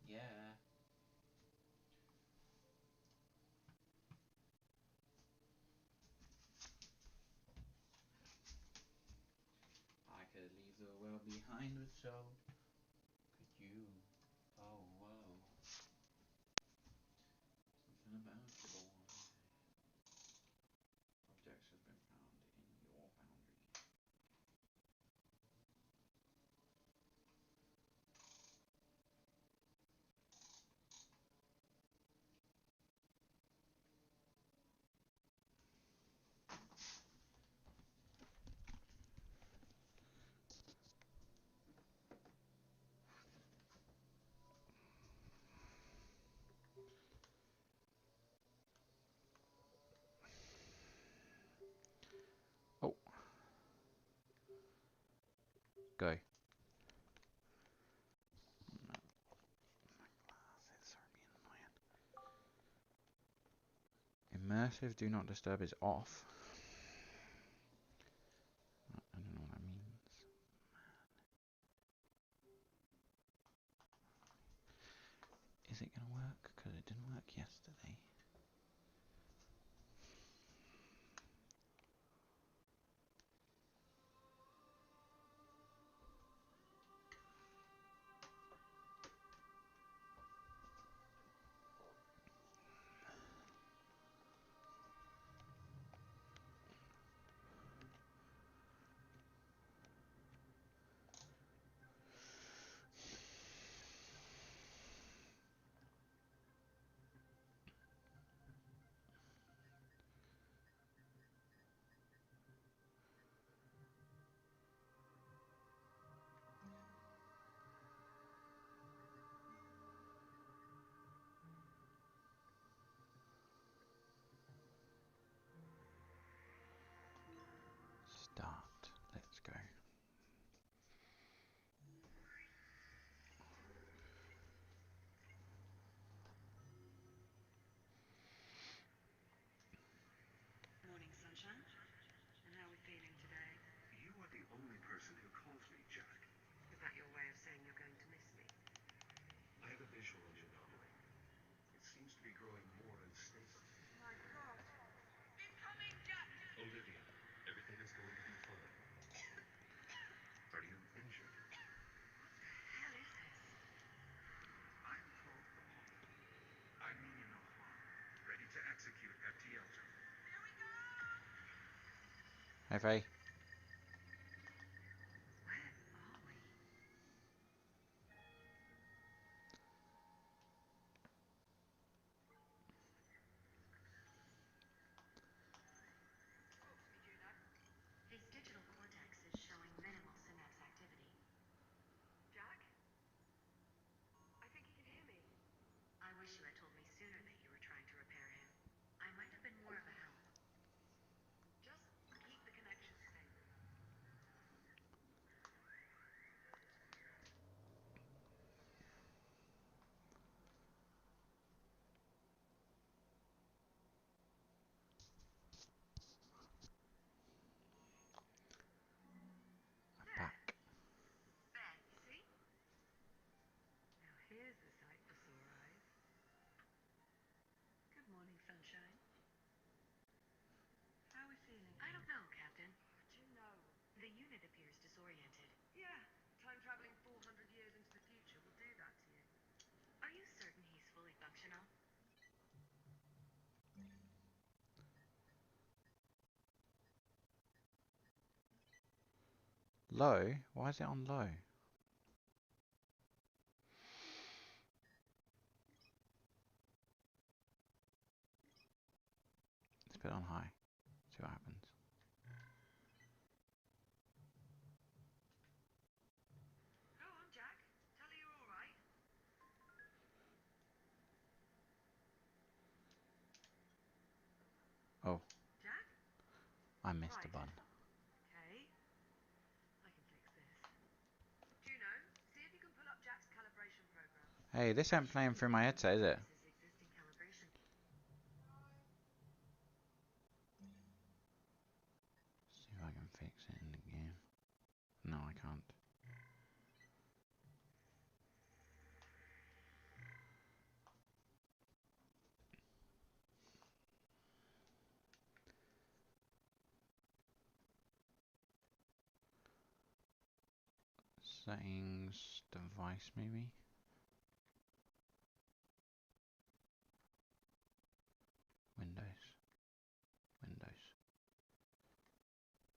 Yeah. I could leave the world behind, but so could you. Oh, whoa. Something about the boy. Objects have been found in your boundary. Oh, go. No, my glasses are being annoying. Immersive do not disturb is off. I don't know what that means. Is it gonna work? Because it didn't work yesterday. Start. Let's go. Morning, sunshine. And how are we feeling today? You are the only person who calls me Jack. Is that your way of saying you're going to miss me? I have a visual on the anomaly. It seems to be growing more unstable. My God. Incoming, Jack! Olivia, everything is going to be fine. Are you injured? What the hell is this? I am called Paul. I mean you no harm. Ready to execute at Tielto. Here we go! Hey, Faye. Where are we? Talk to me, Juno. His digital cortex is showing minimal synapse activity. Jack? I think he can hear me. I wish you had told me sooner that you were trying to repair him. I might have been more of a help. Just keep the connection stable. I'm There. back. There, you see? Now here's a sight for sore eyes. Good morning, sunshine. How are we feeling? I don't know, Captain. What do you know? The unit appears disoriented. Yeah, time traveling 400 years into the future will do that to you. Are you certain he's fully functional? Low? Why is it on low? Let's put it on high. See what happens. Go on, Jack. Tell her you're all right. Oh, Jack? I missed a Right. button. Okay. I can fix this. Juno, see if you can pull up Jack's calibration program. Hey, this ain't playing through my headset, is it? This is existing calibration. See if I can fix it in the game. No, I can't. Settings, device maybe? Windows. Windows.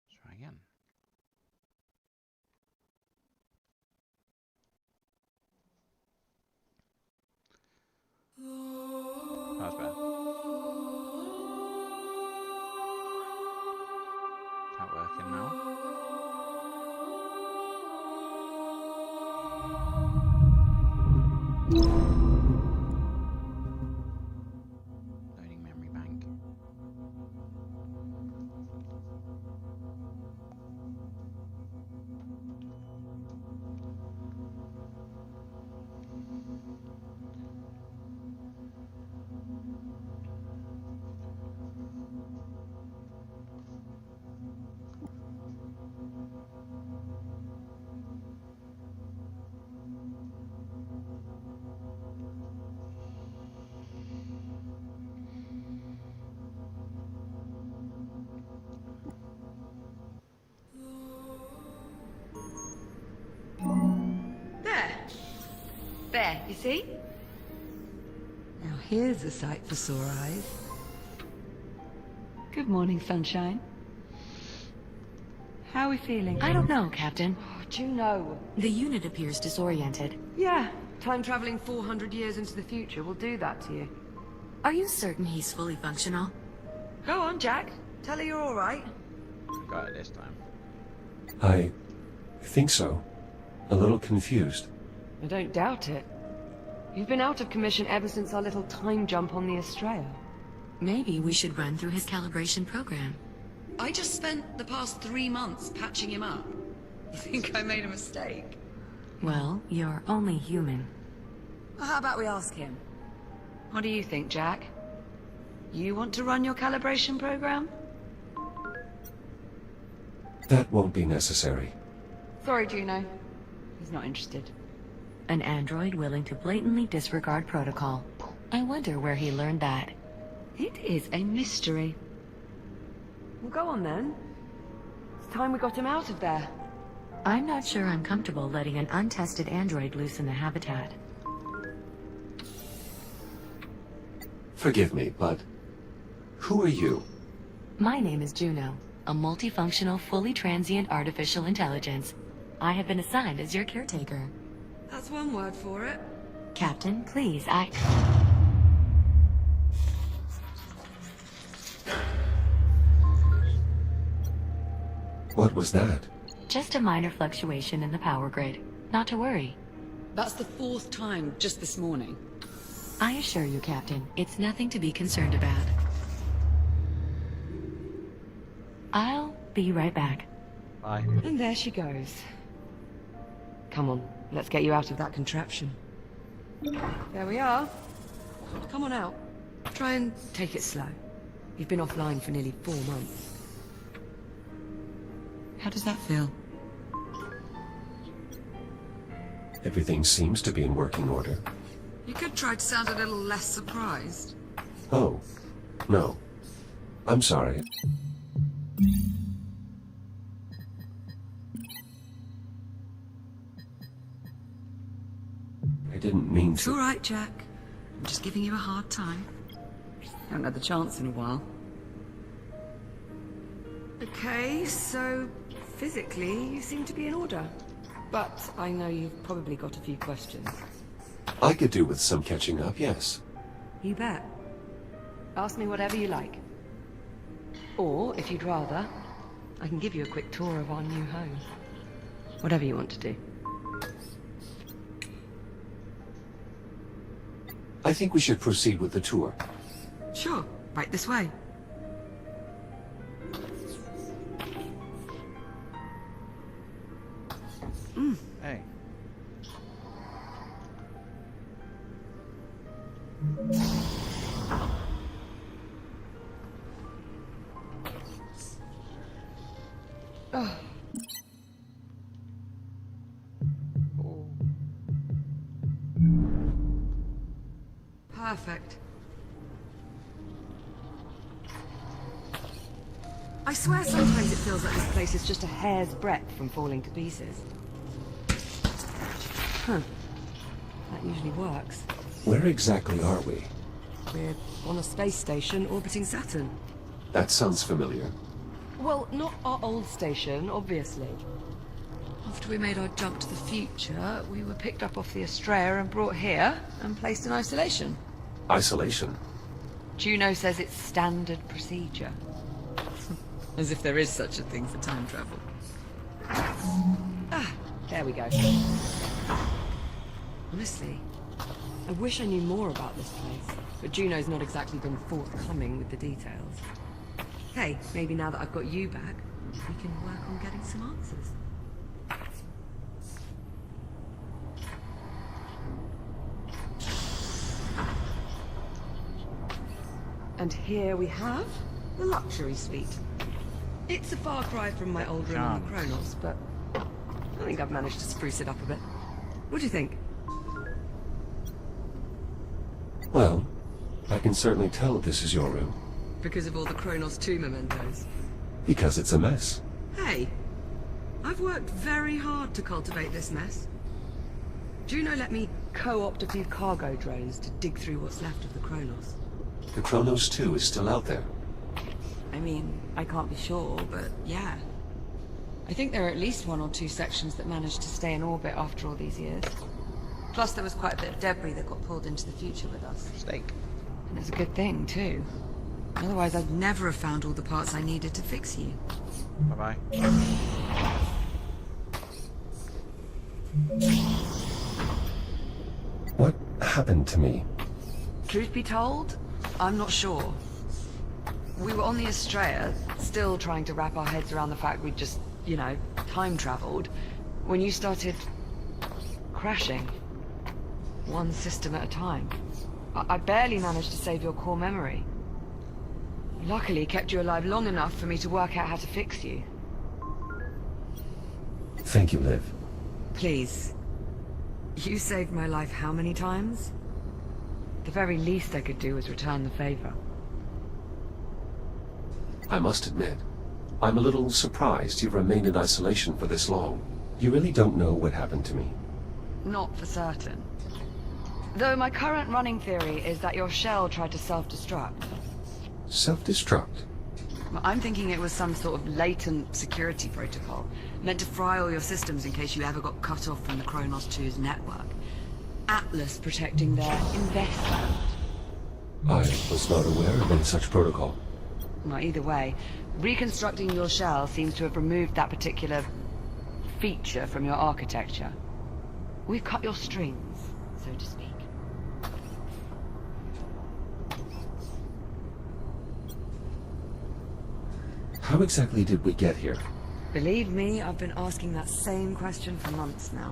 Let's try again. That's better. Is that working now? Loading memory bank. There, you see? Now here's a sight for sore eyes. Good morning, sunshine. How are we feeling? I don't know, Captain. Oh, Juno. The unit appears disoriented. Yeah, time traveling 400 years into the future will do that to you. Are you certain he's fully functional? Go on, Jack. Tell her you're all right. Got it this time. I think so. A little confused. I don't doubt it. You've been out of commission ever since our little time jump on the Estrella. Maybe we should run through his calibration program. I just spent the past 3 months patching him up. You think I made a mistake? Well, you're only human. Well, how about we ask him? What do you think, Jack? You want to run your calibration program? That won't be necessary. Sorry, Juno. He's not interested. An android willing to blatantly disregard protocol. I wonder where he learned that. It is a mystery. Well, go on then. It's time we got him out of there. I'm not sure I'm comfortable letting an untested android loose in the habitat. Forgive me, but who are you? My name is Juno, a multifunctional, fully transient artificial intelligence. I have been assigned as your caretaker. That's one word for it. Captain, please, What was that? Just a minor fluctuation in the power grid. Not to worry. That's the 4th time just this morning. I assure you, Captain, it's nothing to be concerned about. I'll be right back. Bye. And there she goes. Come on, let's get you out of that contraption. There we are. Come on out. Try and take it slow. You've been offline for nearly 4 months. How does that feel? Everything seems to be in working order. You could try to sound a little less surprised. Oh, no. I'm sorry. I didn't mean It's to. all right, Jack. I'm just giving you a hard time. Haven't had the chance in a while. Okay, so physically you seem to be in order. But I know you've probably got a few questions. I could do with some catching up, yes. You bet. Ask me whatever you like. Or, if you'd rather, I can give you a quick tour of our new home. Whatever you want to do. I think we should proceed with the tour. Sure, right this way. Hey. Oh. Perfect. I swear sometimes it feels like this place is just a hair's breadth from falling to pieces. Huh. That usually works. Where exactly are we? We're on a space station orbiting Saturn. That sounds familiar. Well, not our old station, obviously. After we made our jump to the future, we were picked up off the Astrea and brought here and placed in isolation. Isolation? Juno says it's standard procedure. As if there is such a thing for time travel. Ah, there we go. Honestly, I wish I knew more about this place, but Juno's not exactly been forthcoming with the details. Hey, maybe now that I've got you back, we can work on getting some answers. And here we have the luxury suite. It's a far cry from my old room on the Kronos, but I think I've managed to spruce it up a bit. What do you think? Well, I can certainly tell this is your room. Because of all the Kronos 2 mementos. Because it's a mess. Hey, I've worked very hard to cultivate this mess. Juno let me co-opt a few cargo drones to dig through what's left of the Kronos. The Kronos 2 is still out there. I mean, I can't be sure, but yeah. I think there are at least 1 or 2 sections that managed to stay in orbit after all these years. Plus there was quite a bit of debris that got pulled into the future with us. Steak. And it's a good thing, too. Otherwise, I'd never have found all the parts I needed to fix you. Bye-bye. What happened to me? Truth be told, I'm not sure. We were on the Astrea, still trying to wrap our heads around the fact we'd just, you know, time traveled, when you started crashing. One system at a time. I barely managed to save your core memory. Luckily, kept you alive long enough for me to work out how to fix you. Thank you, Liv. Please. You saved my life how many times? The very least I could do was return the favor. I must admit, I'm a little surprised you've remained in isolation for this long. You really don't know what happened to me. Not for certain. Though my current running theory is that your shell tried to self-destruct. Self-destruct? Well, I'm thinking it was some sort of latent security protocol, meant to fry all your systems in case you ever got cut off from the Kronos 2's network. Atlas protecting their investment. I was not aware of any such protocol. Well, either way, reconstructing your shell seems to have removed that particular feature from your architecture. We've cut your strings, so to speak. How exactly did we get here? Believe me, I've been asking that same question for months now.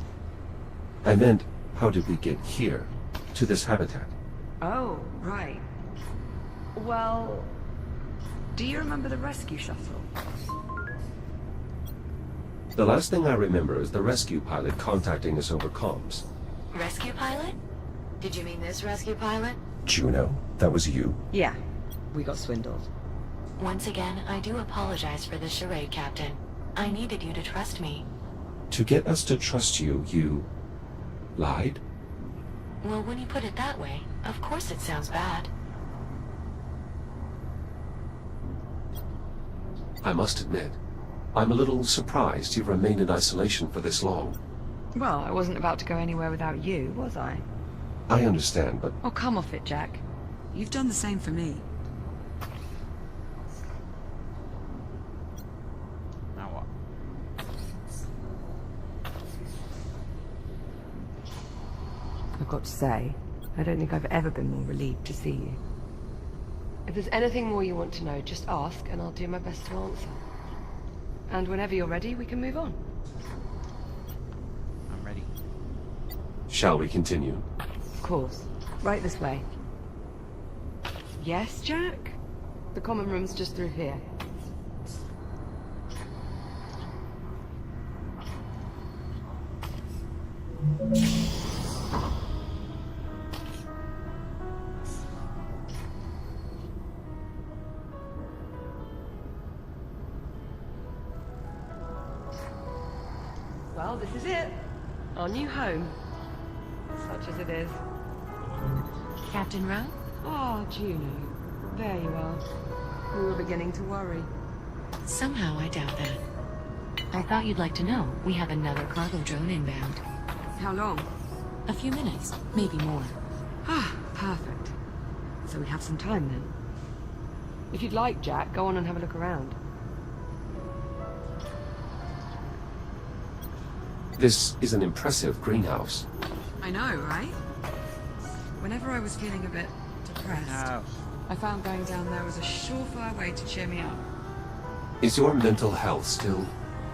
I meant, how did we get here? To this habitat? Oh, right. Well, do you remember the rescue shuttle? The last thing I remember is the rescue pilot contacting us over comms. Rescue pilot? Did you mean this rescue pilot? Juno, that was you? Yeah, we got swindled. Once again, I do apologize for the charade, Captain. I needed you to trust me. To get us to trust you, you lied? Well, when you put it that way, of course it sounds bad. I must admit, I'm a little surprised you've remained in isolation for this long. Well, I wasn't about to go anywhere without you, was I? I understand, but Oh, come off it, Jack. You've done the same for me. Now what? I've got to say, I don't think I've ever been more relieved to see you. If there's anything more you want to know, just ask and I'll do my best to answer. And whenever you're ready, we can move on. I'm ready. shall we continue? Of course. Right this way. Yes, Jack? The common room's just through here. Well, this is it. Our new home. such as it is. Captain Rowe? Ah, Juno. There you are. We were beginning to worry. Somehow I doubt that. I thought you'd like to know. We have another cargo drone inbound. How long? A few minutes, maybe more. Ah, perfect. So we have some time then. If you'd like, Jack, go on and have a look around. This is an impressive greenhouse. I know, right? Whenever I was feeling a bit depressed, I found going down there was a surefire way to cheer me up. Is your mental health still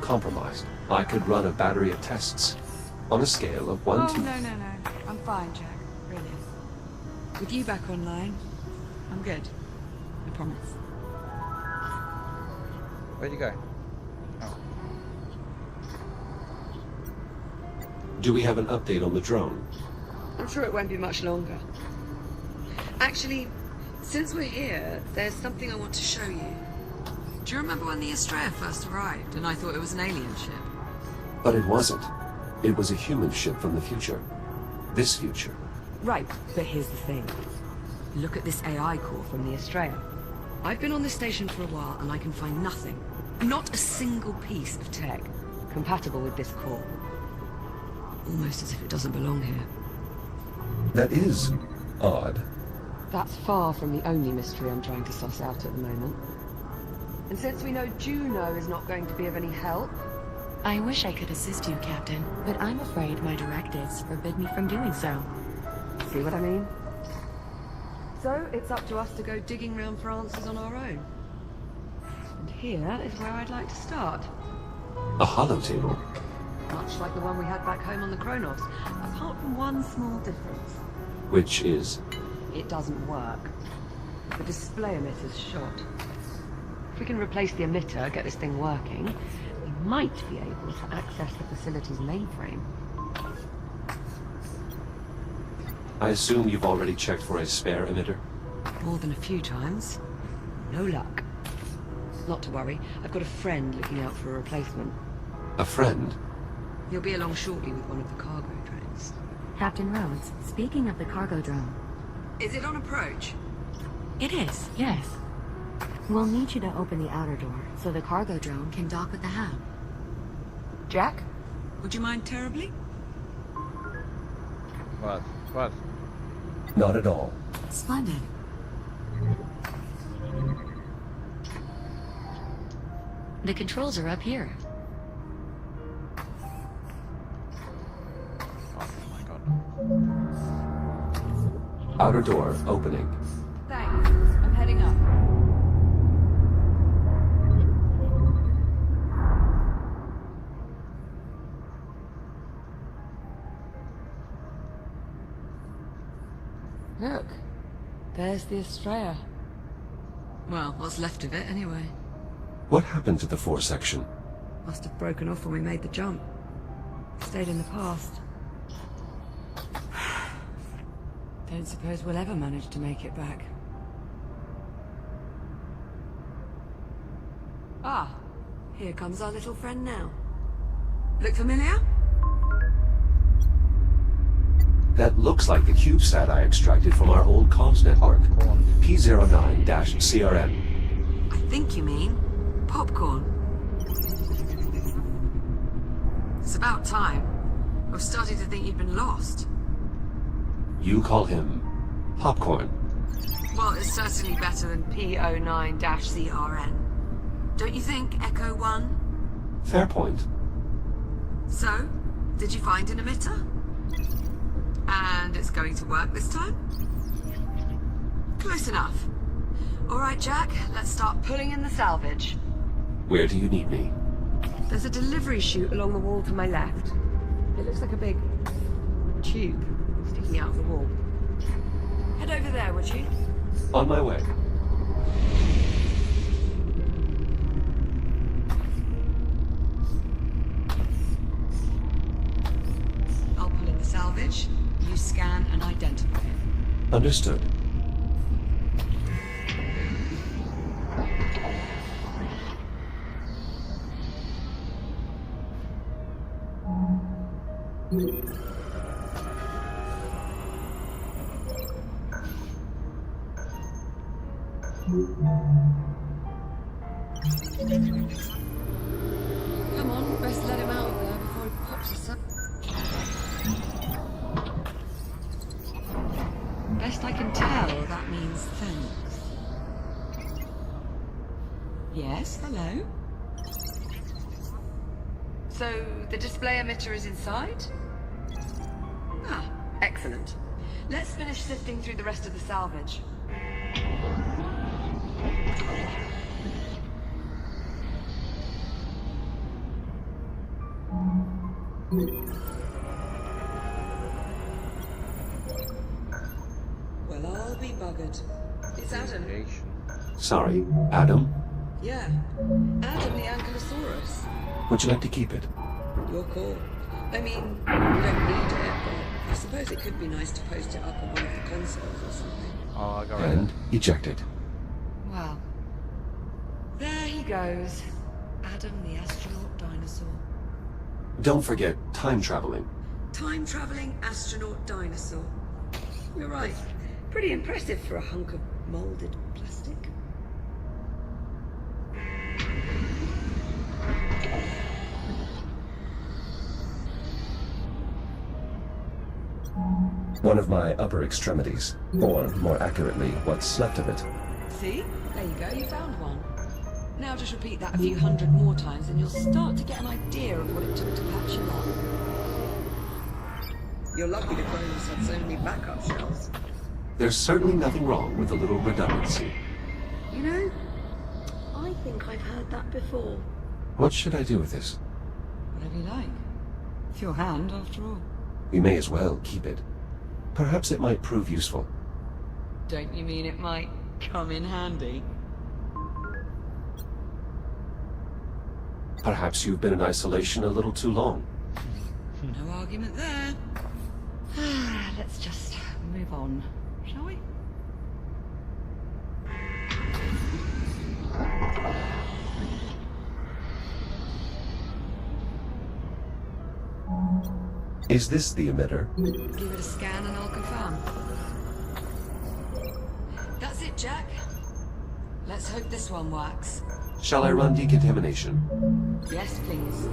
compromised? I could run a battery of tests on a scale of 1 to... No. I'm fine, Jack. Really. With you back online, I'm good. I promise. Where'd you go? Oh. Do we have an update on the drone? I'm sure it won't be much longer. Actually, since we're here, there's something I want to show you. Do you remember when the Estrella first arrived and I thought it was an alien ship? But it wasn't. It was a human ship from the future. This future. Right, but here's the thing. Look at this AI core from the Estrella. I've been on this station for a while and I can find nothing. Not a single piece of tech compatible with this core. Almost as if it doesn't belong here. That is odd. That's far from the only mystery I'm trying to suss out at the moment. And since we know Juno is not going to be of any help... I wish I could assist you, Captain, but I'm afraid my directives forbid me from doing so. See what I mean? So, it's up to us to go digging round for answers on our own. And here is where I'd like to start. A holotable. Much like the one we had back home on the Kronos, apart from one small difference. Which is... It doesn't work. The display emitter's shot. If we can replace the emitter, get this thing working, we might be able to access the facility's mainframe. I assume you've already checked for a spare emitter? More than a few times. No luck. Not to worry, I've got a friend looking out for a replacement. A friend? He'll be along shortly with one of the cargo drones. Captain Rhodes, speaking of the cargo drone. Is it on approach? It is, yes. We'll need you to open the outer door so the cargo drone can dock with the hab. Jack? Would you mind terribly? What? Not at all. Splendid. The controls are up here. Oh my god. Outer door opening. Thanks. I'm heading up. Look. There's the Estrella. Well, what's left of it, anyway. What happened to the fore section? Must have broken off when we made the jump. Stayed in the past. Don't suppose we'll ever manage to make it back. Ah, here comes our little friend now. Look familiar? That looks like the CubeSat I extracted from our old comms network. P09-CRN. I think you mean popcorn. It's about time. I was starting to think you'd been lost. You call him Popcorn. Well, it's certainly better than P09-CRN. Don't you think, Echo 1? Fair point. So, did you find an emitter? And it's going to work this time? Close enough. All right, Jack, let's start pulling in the salvage. Where do you need me? There's a delivery chute along the wall to my left. It looks like a big tube sticking out of the wall. Head over there, would you? On my way. I'll pull in the salvage. You scan and identify it. Understood. Come on, best let him out of there before he pops us up. Best I can tell, that means thanks. Yes, hello? So, the display emitter is inside? Ah, excellent. Let's finish sifting through the rest of the salvage. Well, I'll be buggered. It's Adam. Creation. Sorry, Adam? Yeah, Adam the Ankylosaurus. Would you like to keep it? Your call. I mean, we don't need it, but I suppose it could be nice to post it up on one of the consoles or something. Oh, I got rid of And eject it. Well, there he goes. Adam the astronaut dinosaur. Don't forget time traveling. Time-traveling astronaut dinosaur. You're right. Pretty impressive for a hunk of molded plastic. One of my upper extremities. Or, more accurately, what's left of it. See? There you go, you found one. Now just repeat that a few hundred more times and you'll start to get an idea of what it took to patch you up. You're lucky the Kronos had so many backup shells. There's certainly nothing wrong with a little redundancy. You know, I think I've heard that before. What should I do with this? Whatever you like. It's your hand, after all. We may as well keep it. Perhaps it might prove useful. Don't you mean it might come in handy? Perhaps you've been in isolation a little too long. No argument there. Let's just move on, shall we? Is this the emitter? Give it a scan and I'll confirm. That's it, Jack. Let's hope this one works. Shall I run decontamination? Yes, please.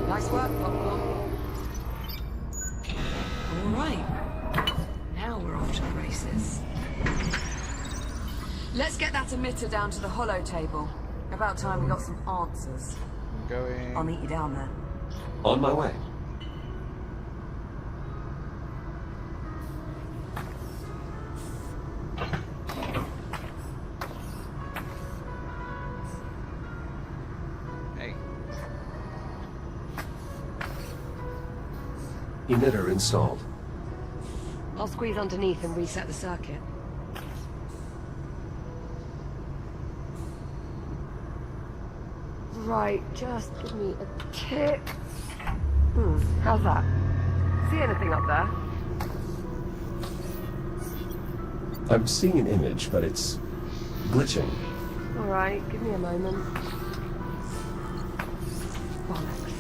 Nice work, Popcorn. All right. Now we're off to the races. Let's get that emitter down to the holo table. About time we got some answers. I'm going. I'll meet you down there. On my way. Hey. Emitter installed. I'll squeeze underneath and reset the circuit. Right, just give me a tick. How's that? See anything up there? I'm seeing an image, but it's glitching. All right, give me a moment. Bollocks.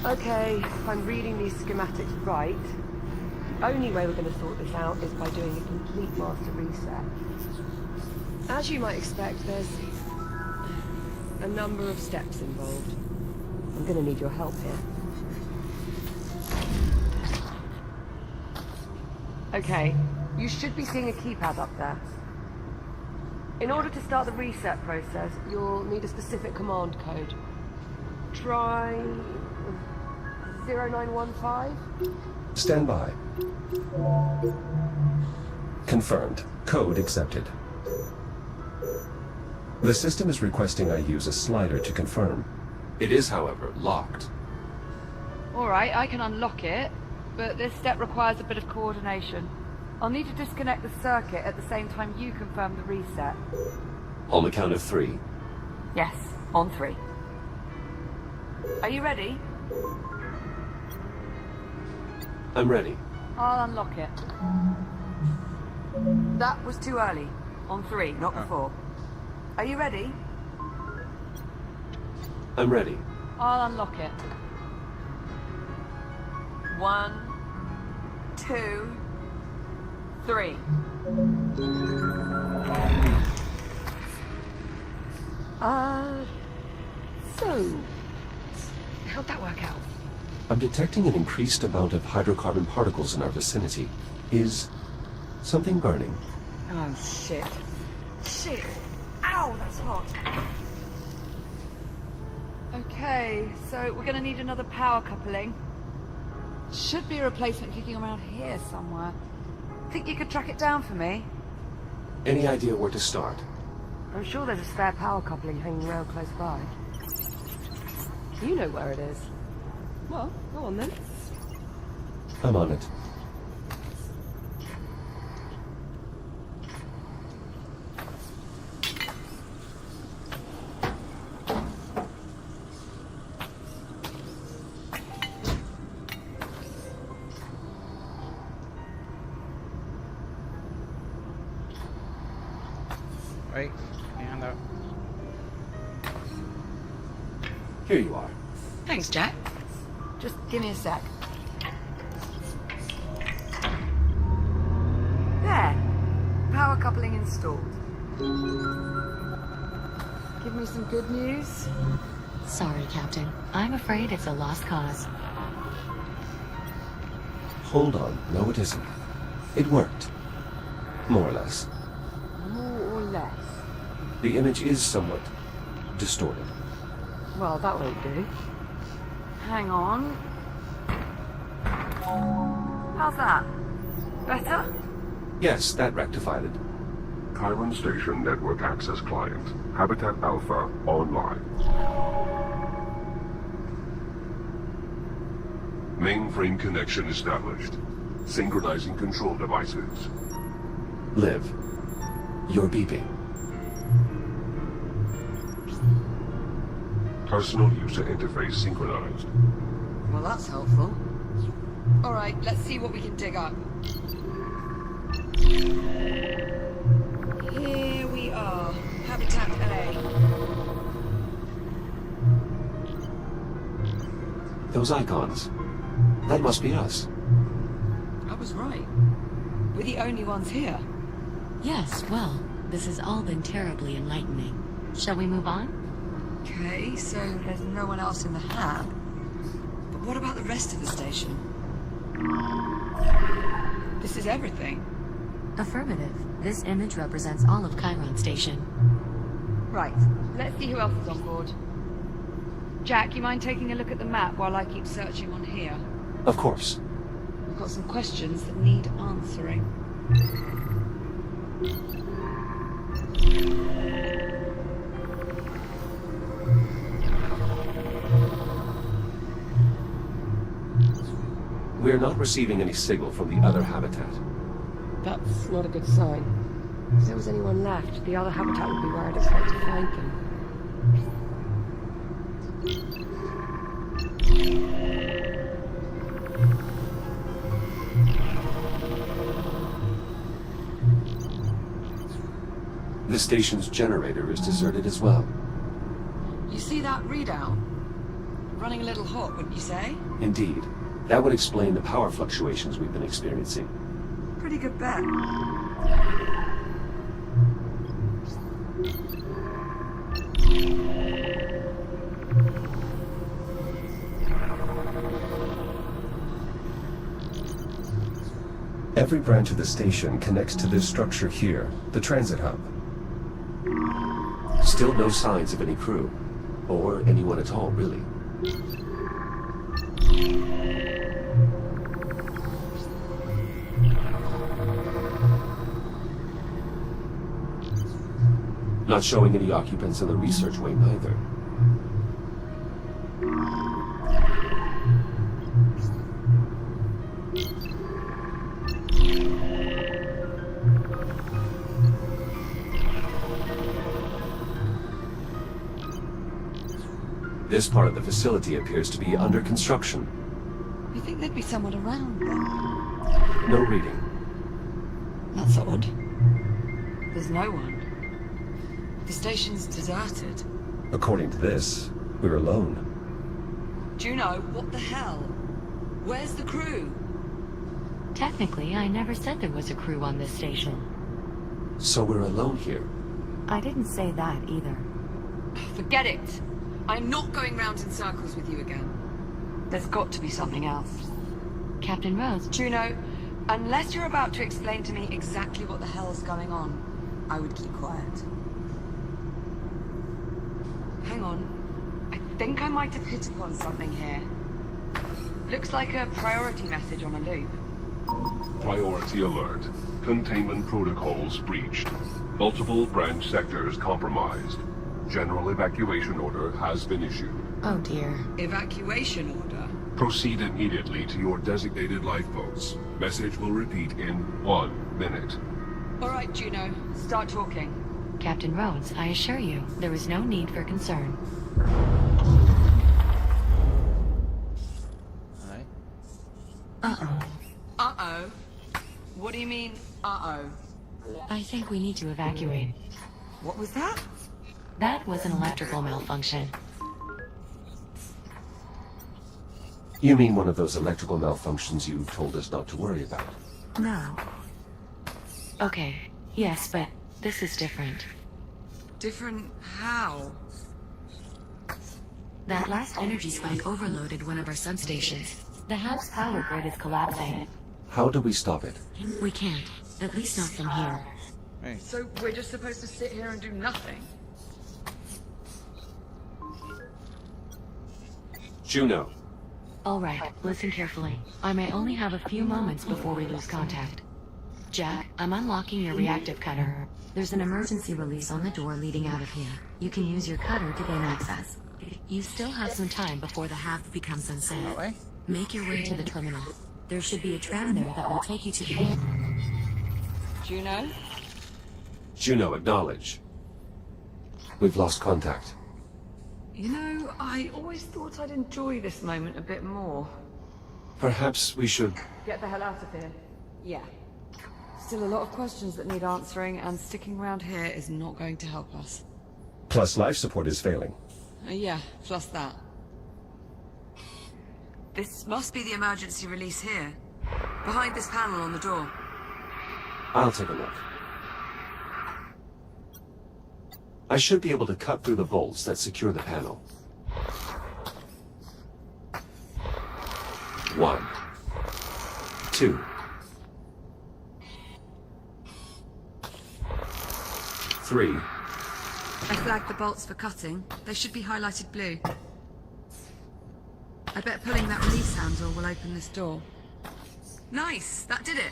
Okay, if I'm reading these schematics right, the only way we're going to sort this out is by doing a complete master reset. As you might expect, there's a number of steps involved. I'm going to need your help here. Okay, you should be seeing a keypad up there. In order to start the reset process, you'll need a specific command code. Try 0915? Stand by. Confirmed. Code accepted. The system is requesting I use a slider to confirm. It is, however, locked. Alright, I can unlock it, but this step requires a bit of coordination. I'll need to disconnect the circuit at the same time you confirm the reset. On the count of 3. Yes, on 3. Are you ready? I'm ready. I'll unlock it. That was too early. On 3, not before. Are you ready? I'm ready. I'll unlock it. 1, 2, 3. So, how'd that work out? I'm detecting an increased amount of hydrocarbon particles in our vicinity. Is something burning? Oh, shit. Shit. Ow, that's hot. Okay, so we're gonna need another power coupling. Should be a replacement kicking around here somewhere. Think you could track it down for me? Any idea where to start? I'm sure there's a spare power coupling hanging around close by. You know where it is. Well, go on then. I'm on it. Wait, hand up. Here you are. Thanks, Jack. Just give me a sec. There. Power coupling installed. Give me some good news. Sorry, Captain. I'm afraid it's a lost cause. Hold on. No, it isn't. It worked. More or less. More or less. The image is somewhat distorted. Well, that won't do. Hang on. How's that? Better? Yes, that rectified it. Chiron Station Network Access Client. Habitat Alpha online. Mainframe connection established. Synchronizing control devices. Liv, you're beeping. Personal user interface synchronized. Well, that's helpful. All right, let's see what we can dig up. Here we are. Habitat A. Those icons. That must be us. I was right. We're the only ones here. Yes, well, this has all been terribly enlightening. Shall we move on? Okay, so there's no one else in the hab. But what about the rest of the station? This is everything. Affirmative. This image represents all of Chiron Station. Right, let's see who else is on board. Jack, you mind taking a look at the map while I keep searching on here? Of course. We've got some questions that need answering. We're not receiving any signal from the other habitat. That's not a good sign. If there was anyone left, the other habitat would be where I'd expect to find them. The station's generator is deserted as well. You see that readout? Running a little hot, wouldn't you say? Indeed. That would explain the power fluctuations we've been experiencing. Pretty good bet. Every branch of the station connects to this structure here, the transit hub. Still no signs of any crew. Or anyone at all, really. Not showing any occupants in the research wing either. This part of the facility appears to be under construction. You think there'd be someone around then? No reading. That's odd. There's no one. The station's deserted. According to this, we're alone. Juno, what the hell? Where's the crew? Technically, I never said there was a crew on this station. So we're alone here. I didn't say that either. Forget it. I'm not going round in circles with you again. There's got to be something else. Captain Rhodes, Juno, unless you're about to explain to me exactly what the hell's going on, I would keep quiet. Hang on. I think I might have hit upon something here. Looks like a priority message on a loop. Priority alert. Containment protocols breached. Multiple branch sectors compromised. General evacuation order has been issued. oh dear. Evacuation order? Proceed immediately to your designated lifeboats. Message will repeat in 1 minute. All right, Juno. Start talking. Captain Rhodes, I assure you, there is no need for concern. Alright. Uh-oh. Uh-oh? What do you mean, uh-oh? I think we need to evacuate. What was that? That was an electrical malfunction. You mean one of those electrical malfunctions you told us not to worry about? No. Okay, yes, but this is different. Different how? That last energy spike overloaded one of our substations. The house power grid is collapsing. How do we stop it? We can't, at least not from here. Hey. So we're just supposed to sit here and do nothing? Juno, All right, listen carefully. I may only have a few moments before we lose contact. Jack, I'm unlocking your reactive cutter. There's an emergency release on the door leading out of here. You can use your cutter to gain access. You still have some time before the half becomes unsafe. That way? Make your way to the terminal. There should be a tram there that will take you to the... Juno? Juno, acknowledge. We've lost contact. You know, I always thought I'd enjoy this moment a bit more. Perhaps we should... Get the hell out of here. Yeah. Still a lot of questions that need answering, and sticking around here is not going to help us. Plus life support is failing. Yeah, plus that. This must be the emergency release here. Behind this panel on the door. I'll take a look. I should be able to cut through the bolts that secure the panel. 1, 2, 3. I flagged the bolts for cutting. They should be highlighted blue. I bet pulling that release handle will open this door. Nice! That did it!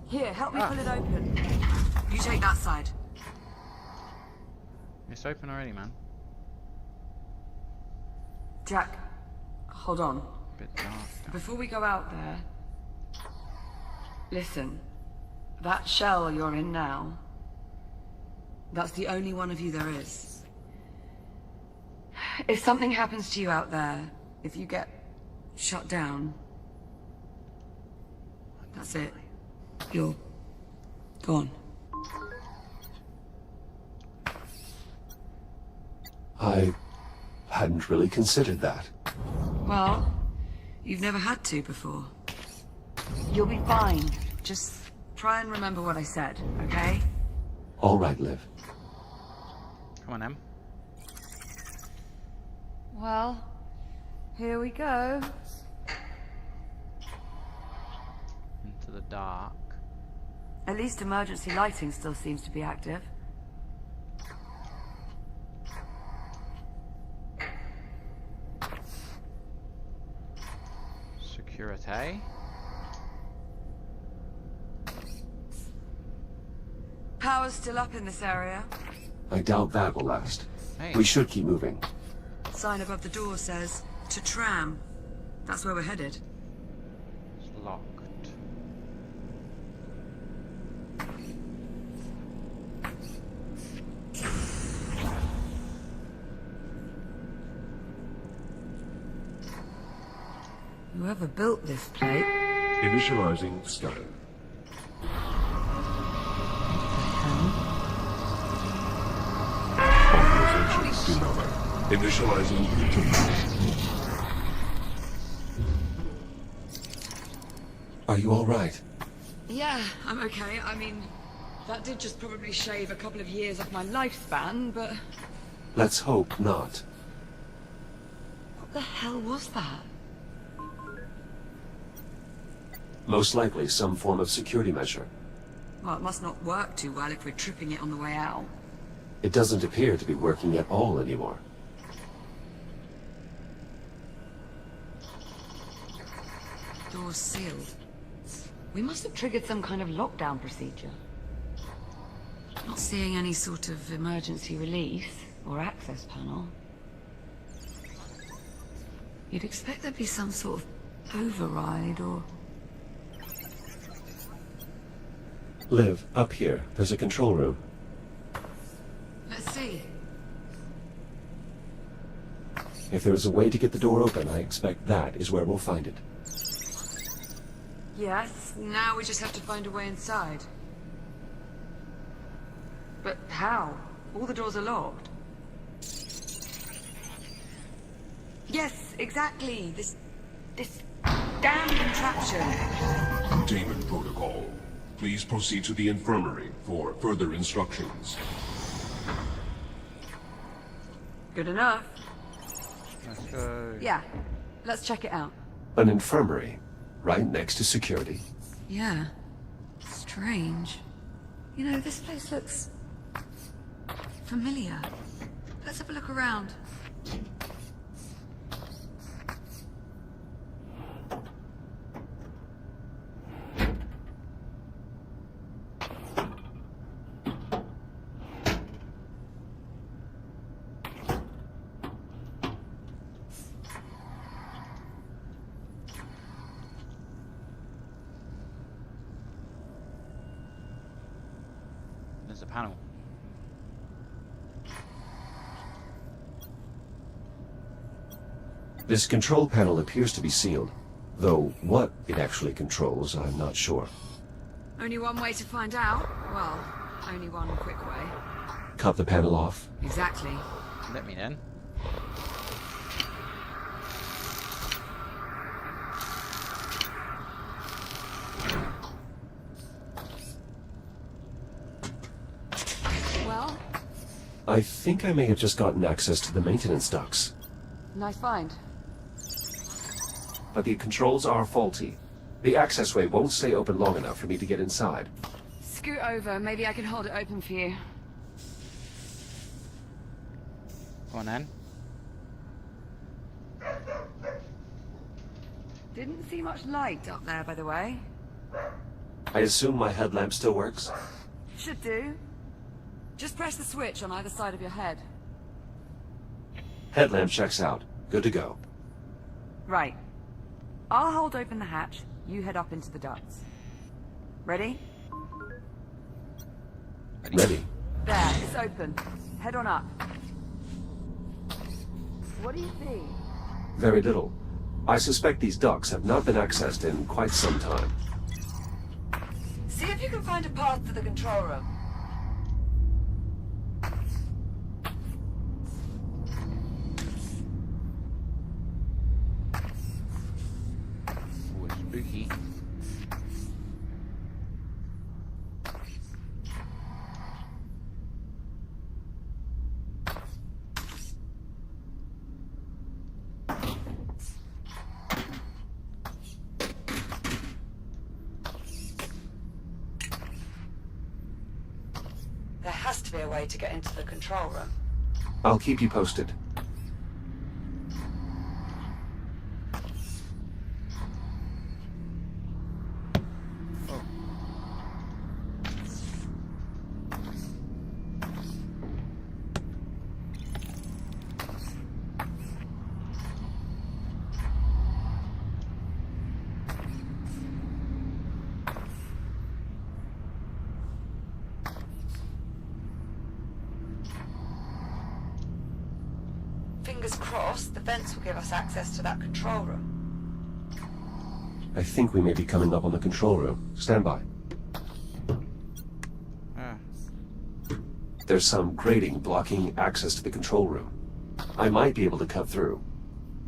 Here, help me pull it open. You take that side. It's open already, man. Jack, hold on. Bit dark. Before we go out there... Listen. That shell you're in now... That's the only one of you there is. If something happens to you out there, if you get shut down... That's it. You're... gone. I hadn't really considered that. Well, you've never had to before. You'll be fine. Just try and remember what I said, okay? All right, Liv. Come on, Em. Well, here we go. Into the dark. At least emergency lighting still seems to be active. Security. Power's still up in this area. I doubt that will last. Hey. We should keep moving. Sign above the door says, to tram. That's where we're headed. It's locked. Whoever built this place... Initializing scan. Authorization denied. Initializing interface. Are you all right? Yeah, I'm okay. I mean, that did just probably shave a couple of years off my lifespan, but Let's hope not. What the hell was that? Most likely some form of security measure. Well, it must not work too well if we're tripping it on the way out. It doesn't appear to be working at all anymore. Door's sealed. We must have triggered some kind of lockdown procedure. Not seeing any sort of emergency release or access panel. You'd expect there'd be some sort of override or... Liv, up here. There's a control room. Let's see. If there is a way to get the door open, I expect that is where we'll find it. Yes, now we just have to find a way inside. But how? All the doors are locked. Yes, exactly. This damn contraption. Containment protocol. Please proceed to the infirmary for further instructions. Good enough. Let's go. Yeah, let's check it out. An infirmary, right next to security. Yeah, strange. You know, this place looks familiar. Let's have a look around. There's a panel. This control panel appears to be sealed, though what it actually controls, I'm not sure. Only one way to find out. Well, only one quick way. Cut the panel off. Exactly. Let me in. Well, I think I may have just gotten access to the maintenance ducts, nice find. but the controls are faulty. The accessway won't stay open long enough for me to get inside. Scoot over. Maybe I can hold it open for you. Go on then. Didn't see much light up there, by the way. I assume my headlamp still works? Should do. Just press the switch on either side of your head. Headlamp checks out. Good to go. Right. I'll hold open the hatch. You head up into the ducts. Ready? Ready. There, it's open. Head on up. What do you see? Very little. I suspect these ducts have not been accessed in quite some time. See if you can find a path to the control room. Oh, it's spooky. There has to be a way to get into the control room. I'll keep you posted. Fingers crossed, the vents will give us access to that control room. I think we may be coming up on the control room. Stand by. There's some grating blocking access to the control room. I might be able to cut through.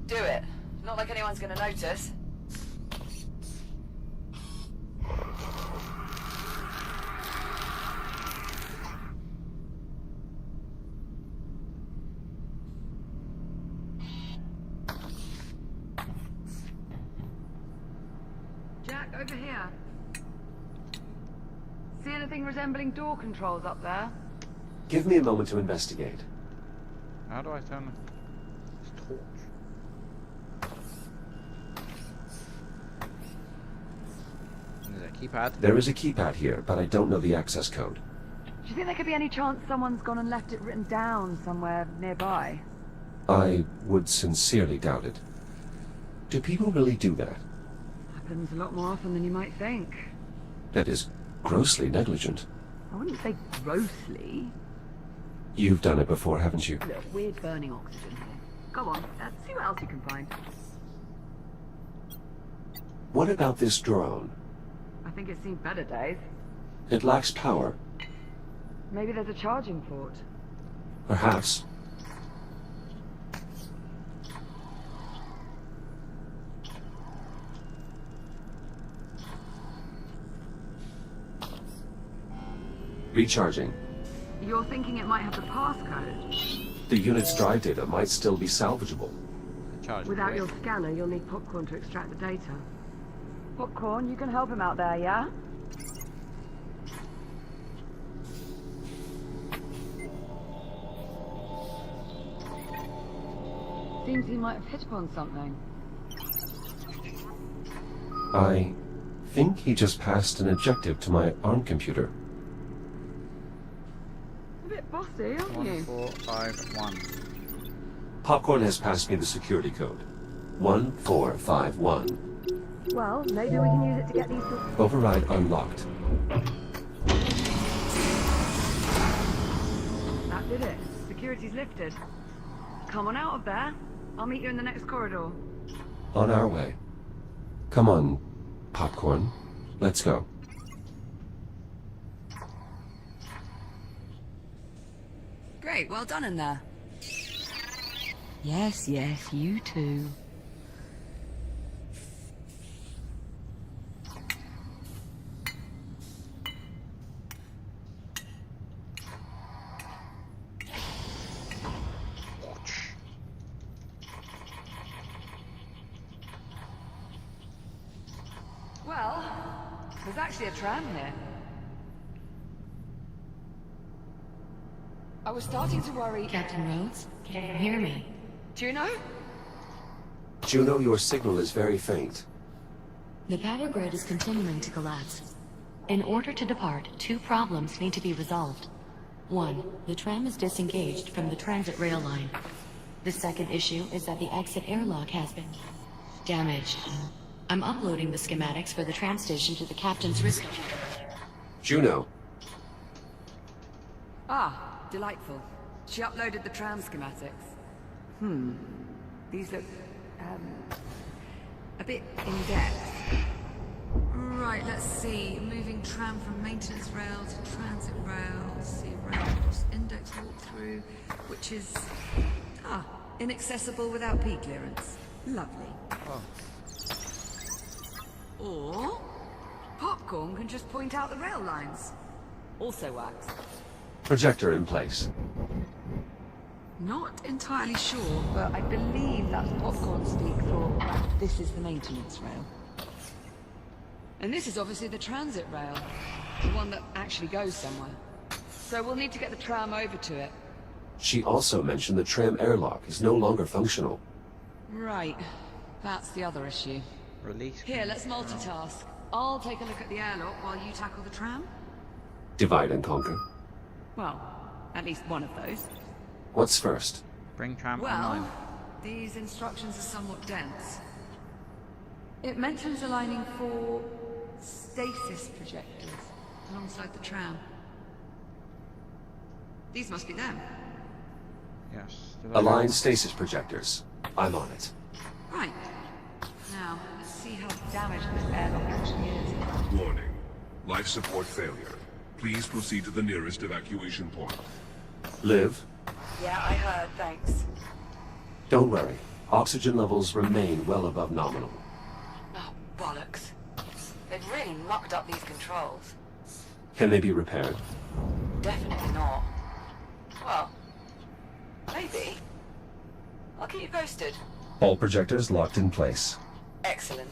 Do it. Not like anyone's gonna notice. over here. See anything resembling door controls up there? Give me a moment to investigate. How do I turn this torch? Is it a keypad? There is a keypad here, but I don't know the access code. Do you think there could be any chance someone's gone and left it written down somewhere nearby? I would sincerely doubt it. Do people really do that? Happens a lot more often than you might think. That is grossly negligent. I wouldn't say grossly. You've done it before, haven't you? Look, weird burning oxygen here. Go on, see what else you can find. What about this drone? I think it's seen better days. It lacks power. Maybe there's a charging port. Perhaps. Recharging. You're thinking it might have the passcode? The unit's drive data might still be salvageable. Charge Without it. your scanner, you'll need Popcorn to extract the data. Popcorn, you can help him out there, yeah? Seems he might have hit upon something. I think he just passed an objective to my ARM computer. A bit bossy, aren't you? 1451. Popcorn has passed me the security code. 1451. Well, maybe we can use it to get these... Override unlocked. That did it. Security's lifted. Come on out of there. I'll meet you in the next corridor. On our way. Come on, Popcorn. Let's go. Great, well done in there. Yes, yes, you too. Well, there's actually a tram here. I was starting to worry... Captain Rhodes, can you hear me? Juno? Juno, your signal is very faint. The power grid is continuing to collapse. In order to depart, two problems need to be resolved. One, the tram is disengaged from the transit rail line. The second issue is that the exit airlock has been damaged. I'm uploading the schematics for the tram station to the captain's wrist computer. Juno, Ah, delightful. She uploaded the tram schematics. These look, a bit in-depth. Right, let's see. Moving tram from maintenance rail to transit rail. See rail cross index walkthrough, which is, inaccessible without P clearance. Lovely. Oh. Or, Popcorn can just point out the rail lines. Also works. projector in place. Not entirely sure, but I believe that's Popcorn speak for this is the maintenance rail. And this is obviously the transit rail, the one that actually goes somewhere. So we'll need to get the tram over to it. She also mentioned the tram airlock is no longer functional. Right, that's the other issue. Release. Here, let's multitask. I'll take a look at the airlock while you tackle the tram. Divide and conquer. Well, at least one of those. What's first? Bring tram Well, online. these instructions are somewhat dense. It mentions aligning 4 stasis projectors alongside the tram. These must be them. Yes. Align stasis projectors. I'm on it. Right. Now, let's see how damaged this airlock actually is. Warning. Life support failure. Please proceed to the nearest evacuation point. Liv, Yeah, I heard, thanks. don't worry. Oxygen levels remain well above nominal. Oh, bollocks. They've really mucked up these controls. Can they be repaired? Definitely not. Well, maybe. I'll keep you posted. All projectors locked in place. Excellent.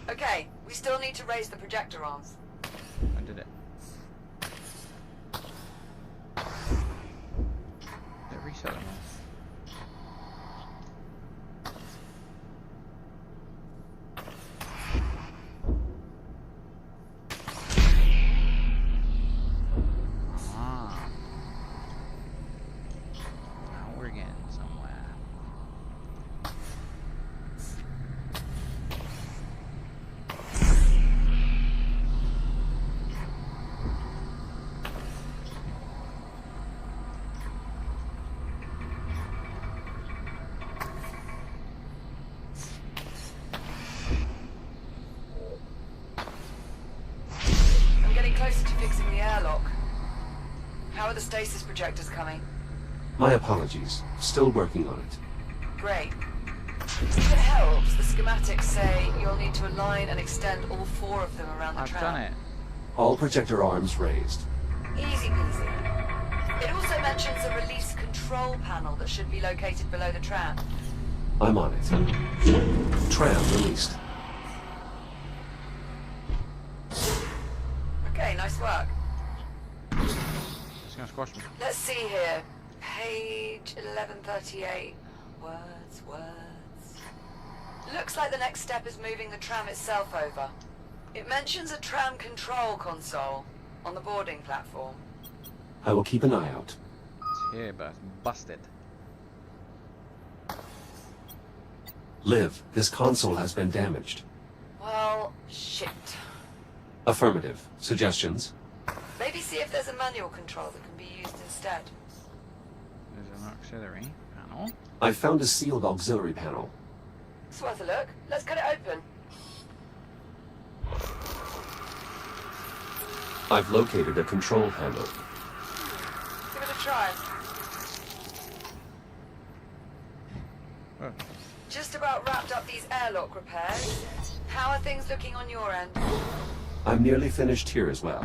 Okay, we We still need to raise the projector arms. I did it. They're resetting them. Ah. Now we're getting somewhere. I'm getting closer to fixing the airlock. How are the stasis projectors coming? My apologies. Still working on it. Great. If it helps, the schematics say you'll need to align and extend all 4 of them around the I've tram. done it. All projector arms raised. Easy peasy. It also mentions a release control panel that should be located below the tram. I'm on it. Tram released. Okay, nice work. It's gonna squash me. Let's see here. Page 1138. Words. Looks like the next step is moving the tram itself over. It mentions a tram control console on the boarding platform. I will keep an eye out. It's here, but it's busted. Liv, this console has been damaged. Well, shit. Affirmative. Suggestions? Maybe see if there's a manual control that can be used instead. There's an auxiliary panel. I found a sealed auxiliary panel. It's worth a look. Let's cut it open. I've located a control panel. Give it a try. Oh. Just about wrapped up these airlock repairs. How are things looking on your end? I'm nearly finished here as well.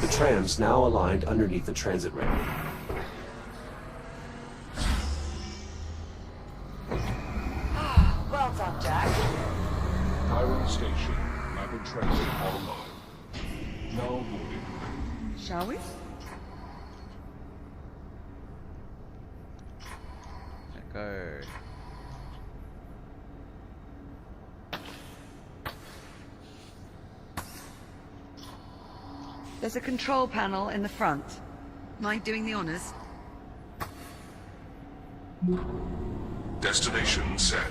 The tram's now aligned underneath the transit ramp. Well done, Jack. Tyrant Station, rapid transit online. Now boarding. Shall we? Let go. There's a control panel in the front. Mind doing the honors? Destination set.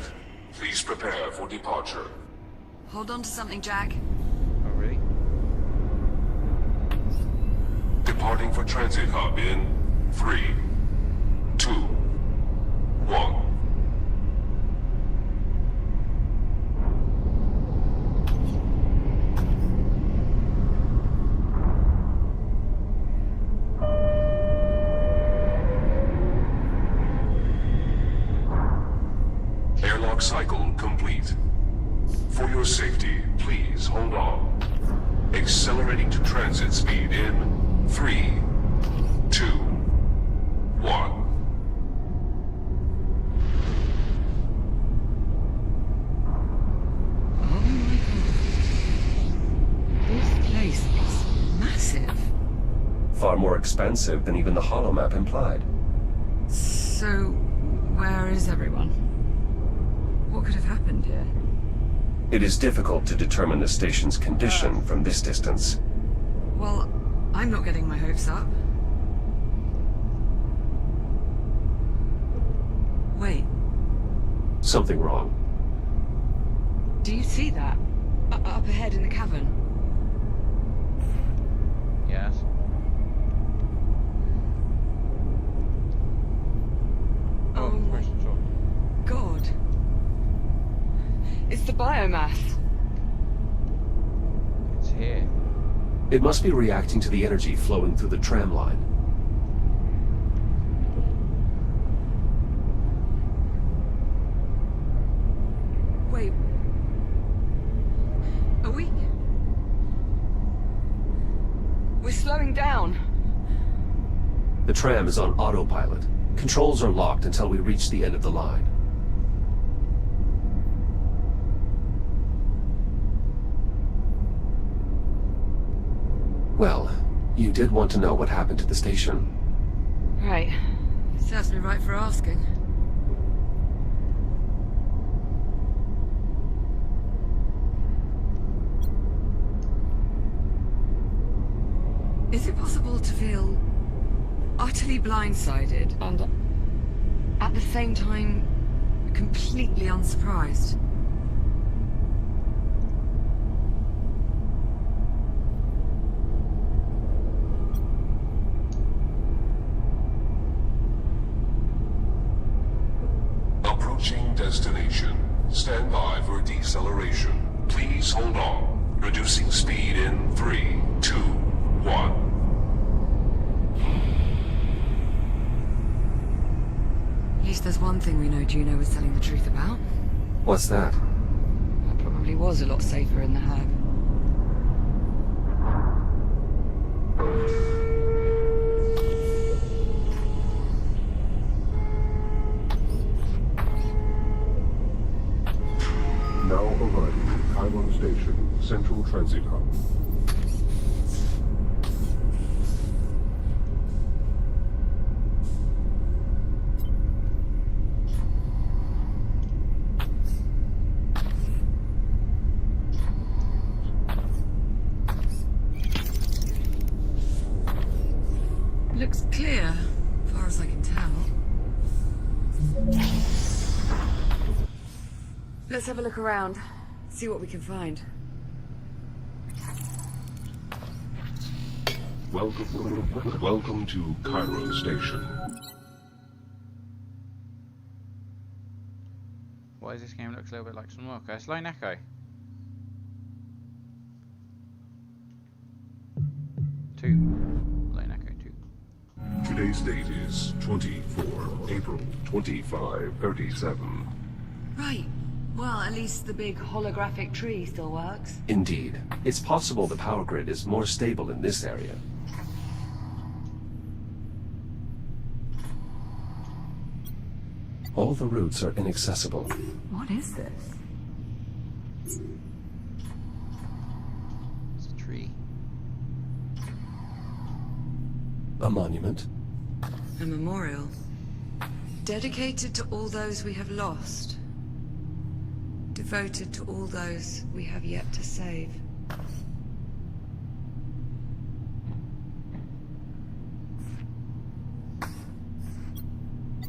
Please prepare for departure. Hold on to something, Jack. Oh, really? Departing for transit hub in 3, 2, 1. Airlock cycle complete. For your safety, please hold on. Accelerating to transit speed in 3, 2, 1. Oh my god. This place is massive. Far more expansive than even the holomap implied. So, where is everyone? What could have happened here? It is difficult to determine the station's condition from this distance. Well, I'm not getting my hopes up. Wait, Something wrong. do you see that? Up ahead in the cavern? Yes. Oh my where's the door? god. It's the biomass. It's here. It must be reacting to the energy flowing through the tram line. Wait. Are we... We're slowing down. The tram is on autopilot. Controls are locked until we reach the end of the line. Well, you did want to know what happened to the station. Right. Serves me right for asking. Is it possible to feel utterly blindsided and at the same time completely unsurprised? Approaching destination. Stand by for deceleration. Please hold on. Reducing speed in 3, 2, 1. At least there's one thing we know Juno was telling the truth about. What's that? That probably was a lot safer in the hag. Now arriving at Chiron Station, Central Transit Hub. Looks clear, as far as I can tell. Let's have a look around, see what we can find. Welcome to Chiron Station. Why does this game look a little bit like some work? It's Lone Echo. Lone Echo 2. Today's date is 24 April 2537. Right. Well, at least the big holographic tree still works. Indeed. It's possible the power grid is more stable in this area. All the routes are inaccessible. What is this? It's a tree. A monument. A memorial. Dedicated to all those we have lost. Devoted to all those we have yet to save.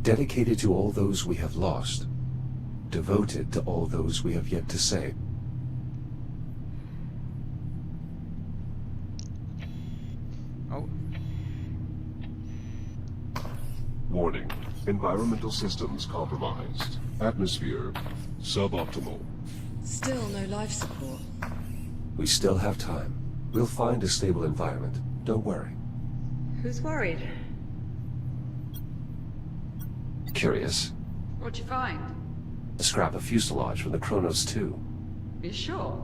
Dedicated to all those we have lost. Devoted to all those we have yet to save. Oh, Warning. Environmental systems compromised. Atmosphere suboptimal. Still no life support. We still have time. We'll find a stable environment. Don't worry. Who's worried? Curious. What'd you find? A scrap of fuselage from the Kronos 2. You sure?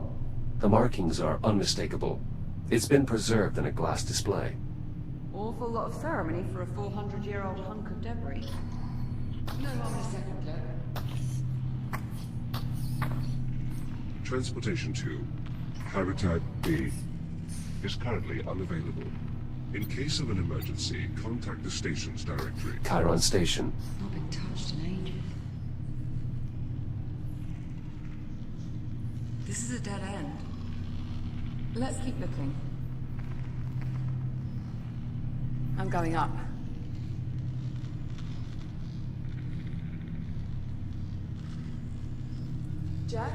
The markings are unmistakable. It's been preserved in a glass display. Awful lot of ceremony for a 400-year-old hunk of debris. No harm in a second look. Transportation to Habitat B is currently unavailable. In case of an emergency, contact the station's directory. Chiron Station. Not been touched in ages. This is a dead end. Let's keep looking. I'm going up. Jack?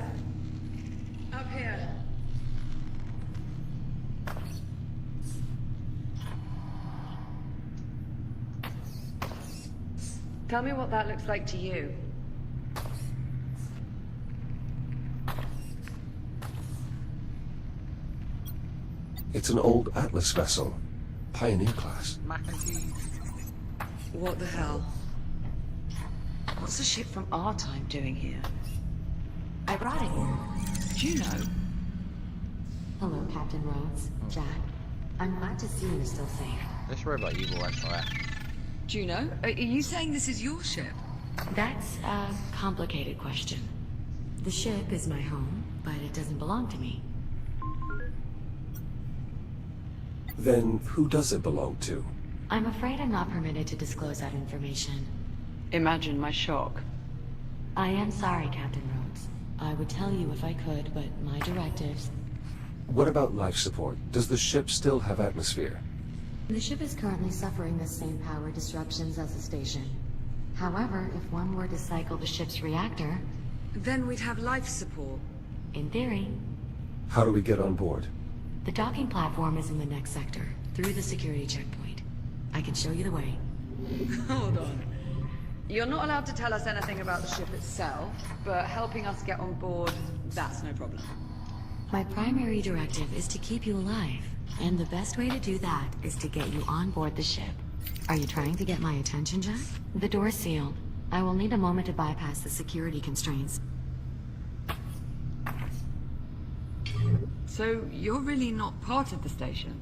Up here. Tell me what that looks like to you. It's an old Atlas vessel. Pioneer class. mac and cheese. What the hell? What's a ship from our time doing here? I brought it here. Juno? Hello, Captain Rhodes. Jack. I'm glad to see you're still safe. This robot evil, actually. Juno? Are you saying this is your ship? That's a complicated question. The ship is my home, but it doesn't belong to me. Then who does it belong to? I'm afraid I'm not permitted to disclose that information. Imagine my shock. I am sorry, Captain Rhodes. I would tell you if I could, but my directives... What about life support? Does the ship still have atmosphere? The ship is currently suffering the same power disruptions as the station. However, if one were to cycle the ship's reactor, Then we'd have life support. in theory, How do we get on board? the docking platform is in the next sector, through the security checkpoint. I can show you the way. Hold on. You're not allowed to tell us anything about the ship itself, but helping us get on board, that's no problem. My primary directive is to keep you alive, and the best way to do that is to get you on board the ship. Are you trying to get my attention, Jack? The door's sealed. I will need a moment to bypass the security constraints. So, you're really not part of the station?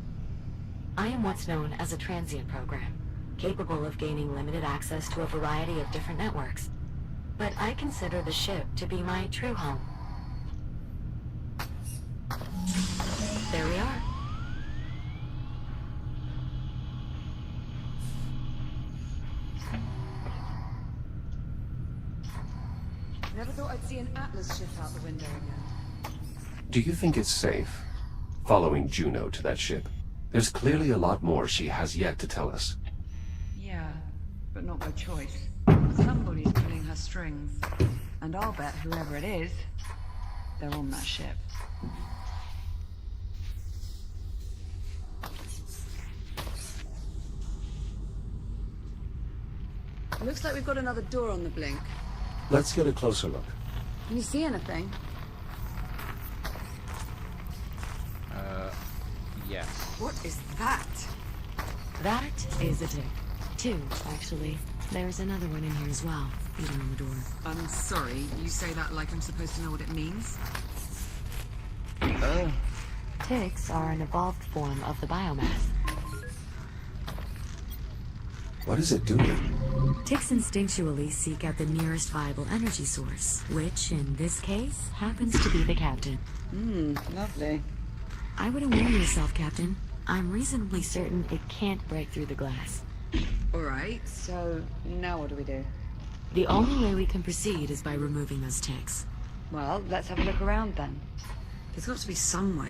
I am what's known as a transient program, capable of gaining limited access to a variety of different networks. But I consider the ship to be my true home. There we are. Never thought I'd see an Atlas ship out the window again. Do you think it's safe following Juno to that ship? There's clearly a lot more she has yet to tell us. Yeah, but not by choice. Somebody's pulling her strings. And I'll bet whoever it is, they're on that ship. Looks like we've got another door on the blink. Let's get a closer look. Can you see anything? Yes. What is that? That is a tick. Two, actually. There's another one in here as well, even on the door. I'm sorry, you say that like I'm supposed to know what it means? Ticks are an evolved form of the biomass. What is it doing? Ticks instinctually seek out the nearest viable energy source, which, in this case, happens to be the captain. Lovely. I wouldn't worry yourself, Captain. I'm reasonably certain it can't break through the glass. Alright, so now what do we do? The only way we can proceed is by removing those ticks. Well, let's have a look around then. There's got to be some way.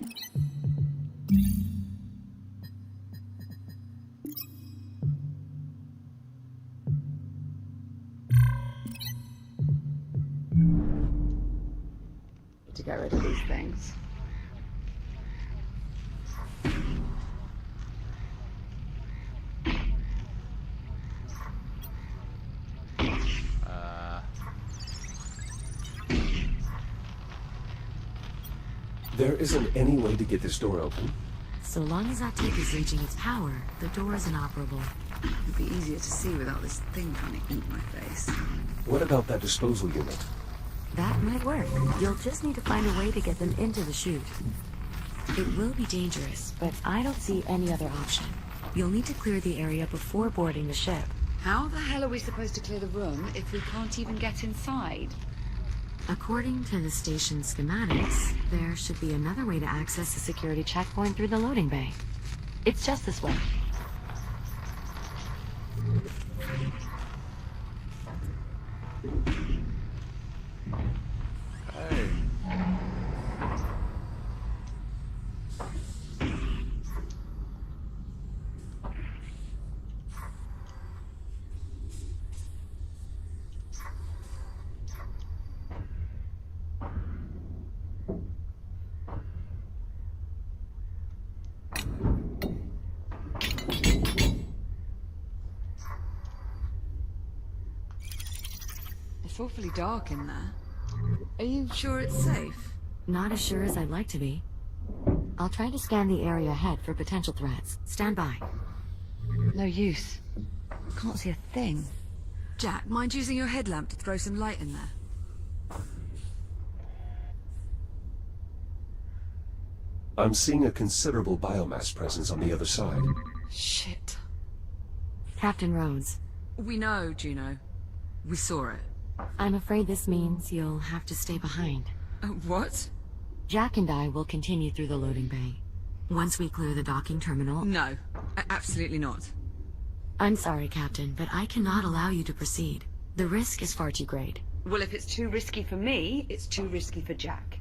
To get rid of these things. There isn't any way to get this door open. So long as that tick is reaching its power, the door is inoperable. It'd be easier to see without this thing trying to eat my face. What about that disposal unit? That might work. You'll just need to find a way to get them into the chute. It will be dangerous, but I don't see any other option. You'll need to clear the area before boarding the ship. How the hell are we supposed to clear the room if we can't even get inside? According to the station schematics, there should be another way to access the security checkpoint through the loading bay. It's just this way. It's awfully dark in there. Are you sure it's safe? Not as sure as I'd like to be. I'll try to scan the area ahead for potential threats. Stand by. No use. Can't see a thing. Jack, mind using your headlamp to throw some light in there? I'm seeing a considerable biomass presence on the other side. Shit. Captain Rhodes, We know, Juno. We saw it. I'm afraid this means you'll have to stay behind. What? Jack and I will continue through the loading bay. Once we clear the docking terminal... No, absolutely not. I'm sorry, Captain, but I cannot allow you to proceed. The risk is far too great. Well, if it's too risky for me, it's too risky for Jack.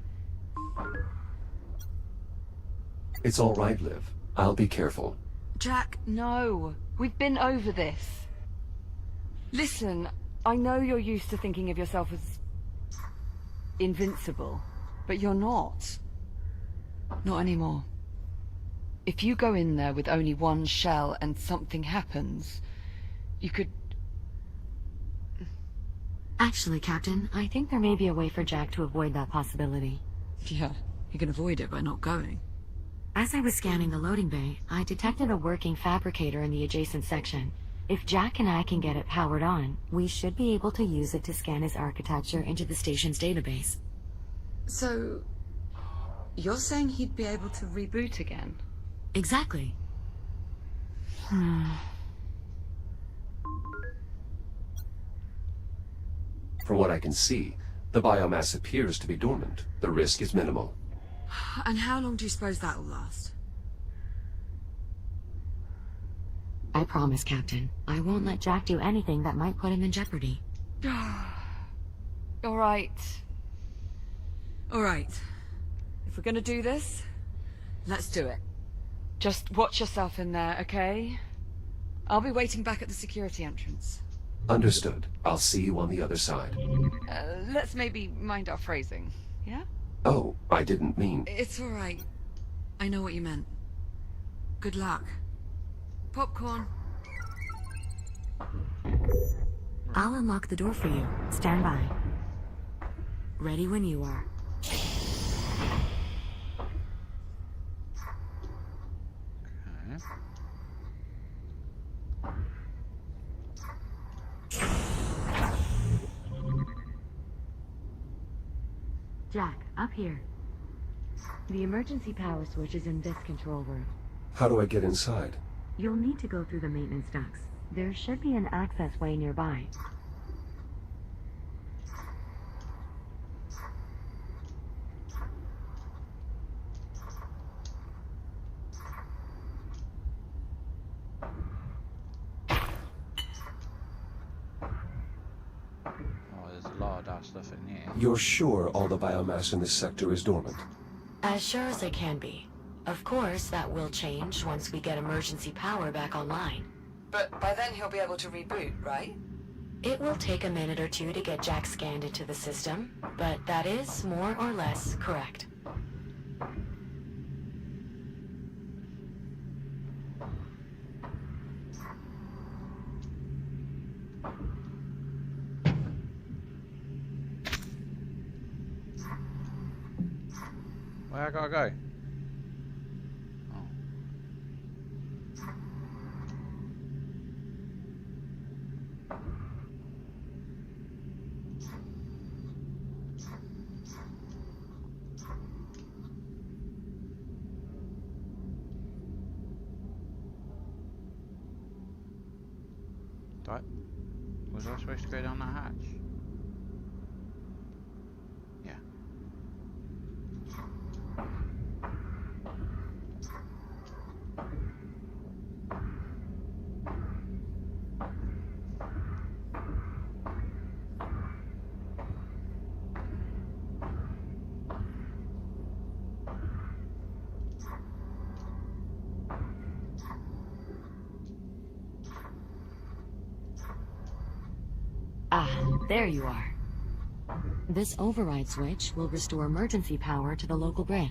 It's all right, Liv. I'll be careful. Jack, no. We've been over this. Listen, I know you're used to thinking of yourself as... invincible. But you're not. Not anymore. If you go in there with only one shell and something happens, you could... Actually, Captain, I think there may be a way for Jack to avoid that possibility. Yeah, you can avoid it by not going. As I was scanning the loading bay, I detected a working fabricator in the adjacent section. If Jack and I can get it powered on, we should be able to use it to scan his architecture into the station's database. So... you're saying he'd be able to reboot again? Exactly. From what I can see, the biomass appears to be dormant. The risk is minimal. And how long do you suppose that'll last? I promise, Captain. I won't let Jack do anything that might put him in jeopardy. All right. All right. If we're gonna do this, let's do it. Just watch yourself in there, okay? I'll be waiting back at the security entrance. Understood. I'll see you on the other side. Let's maybe mind our phrasing, yeah? Oh, I didn't mean... It's all right. I know what you meant. Good luck. Popcorn. I'll unlock the door for you. Stand by. Ready when you are. Okay. Jack, up here. The emergency power switch is in this control room. How do I get inside? You'll need to go through the maintenance ducts. There should be an access way nearby. Oh, there's a lot of that stuff in here. You're sure all the biomass in this sector is dormant? As sure as I can be. Of course, that will change once we get emergency power back online. But by then he'll be able to reboot, right? It will take a minute or two to get Jack scanned into the system, but that is more or less correct. Where I gotta go? Oh. Was I supposed to go down that hatch? Yeah. Ah, there you are. This override switch will restore emergency power to the local grid.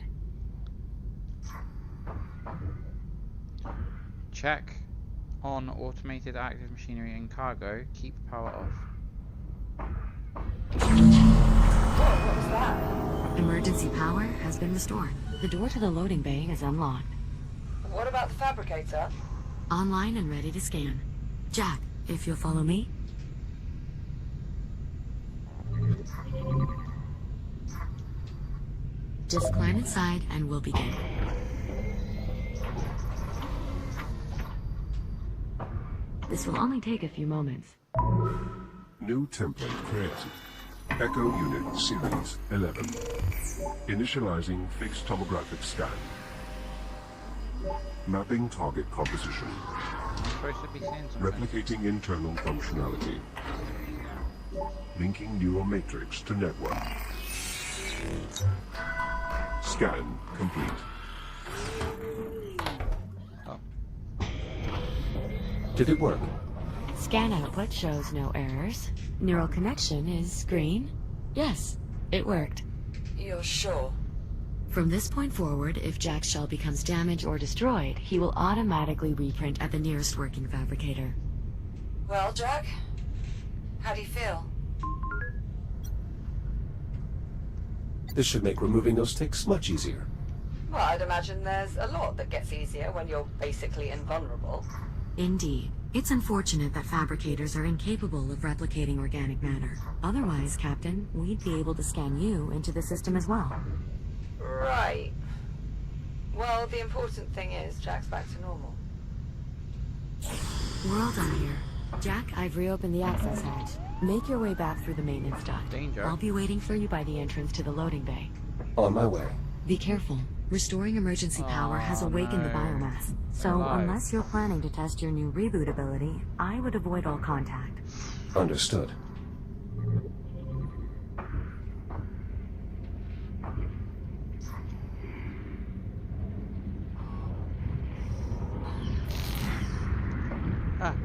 Check on automated active machinery and cargo. Keep power off. What was that? Emergency power has been restored. The door to the loading bay is unlocked. What about the fabricator? Online and ready to scan. Jack, if you'll follow me. Just climb inside and we'll begin. This will only take a few moments. New template created. Echo Unit Series 11. Initializing fixed tomographic scan. Mapping target composition. Supposed to be saying something. Replicating internal functionality. Linking neural matrix to network. Scan complete. Did it work? Scan output shows no errors. Neural connection is green. Yes, it worked. You're sure? From this point forward, if Jack's shell becomes damaged or destroyed, he will automatically reprint at the nearest working fabricator. Well, Jack? How do you feel? This should make removing those ticks much easier. Well, I'd imagine there's a lot that gets easier when you're basically invulnerable. Indeed. It's unfortunate that fabricators are incapable of replicating organic matter. Otherwise, Captain, we'd be able to scan you into the system as well. Right. Well, the important thing is Jack's back to normal. We're all done here. Jack, I've reopened the access hatch. Make your way back through the maintenance duct. Danger. I'll be waiting for you by the entrance to the loading bay. On my way. Be careful. Restoring emergency power has awakened the biomass. So, Alive. unless you're planning to test your new reboot ability, I would avoid all contact. Understood. Ah.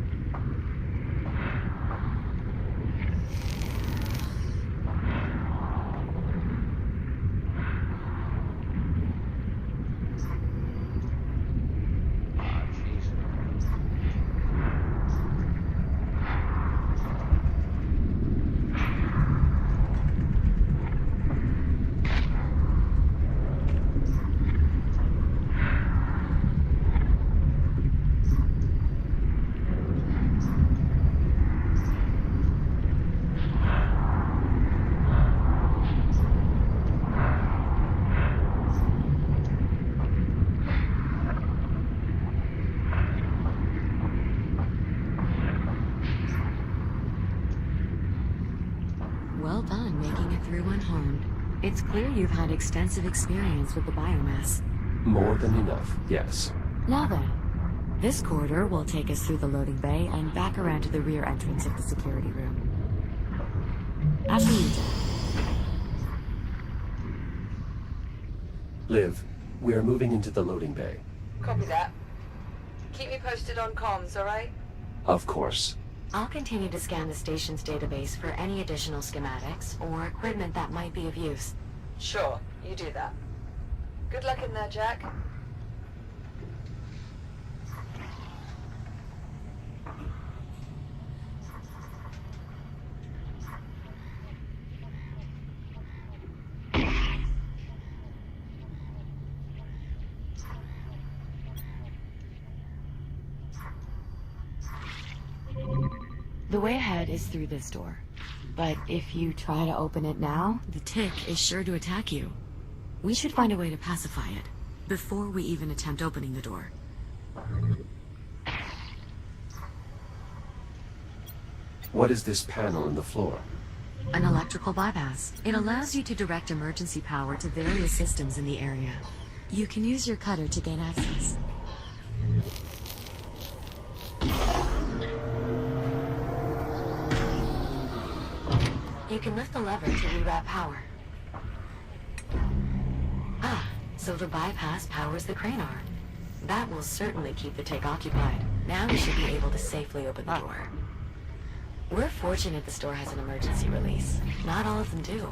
Ah, jeez. Well done making it through unharmed. It's clear you've had extensive experience with the biomass. More than enough, yes. Now then, this corridor will take us through the loading bay and back around to the rear entrance of the security room. After you, Jack. Liv, we are moving into the loading bay. Copy that. Keep me posted on comms, alright? Of course. I'll continue to scan the station's database for any additional schematics or equipment that might be of use. Sure, you do that. Good luck in there, Jack. The way ahead is through this door. But if you try to open it now, the tick is sure to attack you. We should find a way to pacify it before we even attempt opening the door. What is this panel in the floor? An electrical bypass. It allows you to direct emergency power to various systems in the area. You can use your cutter to gain access. You can lift the lever to reroute power. Ah, so the bypass powers the crane arm. That will certainly keep the tick occupied. Now we should be able to safely open the door. We're fortunate the store has an emergency release. Not all of them do.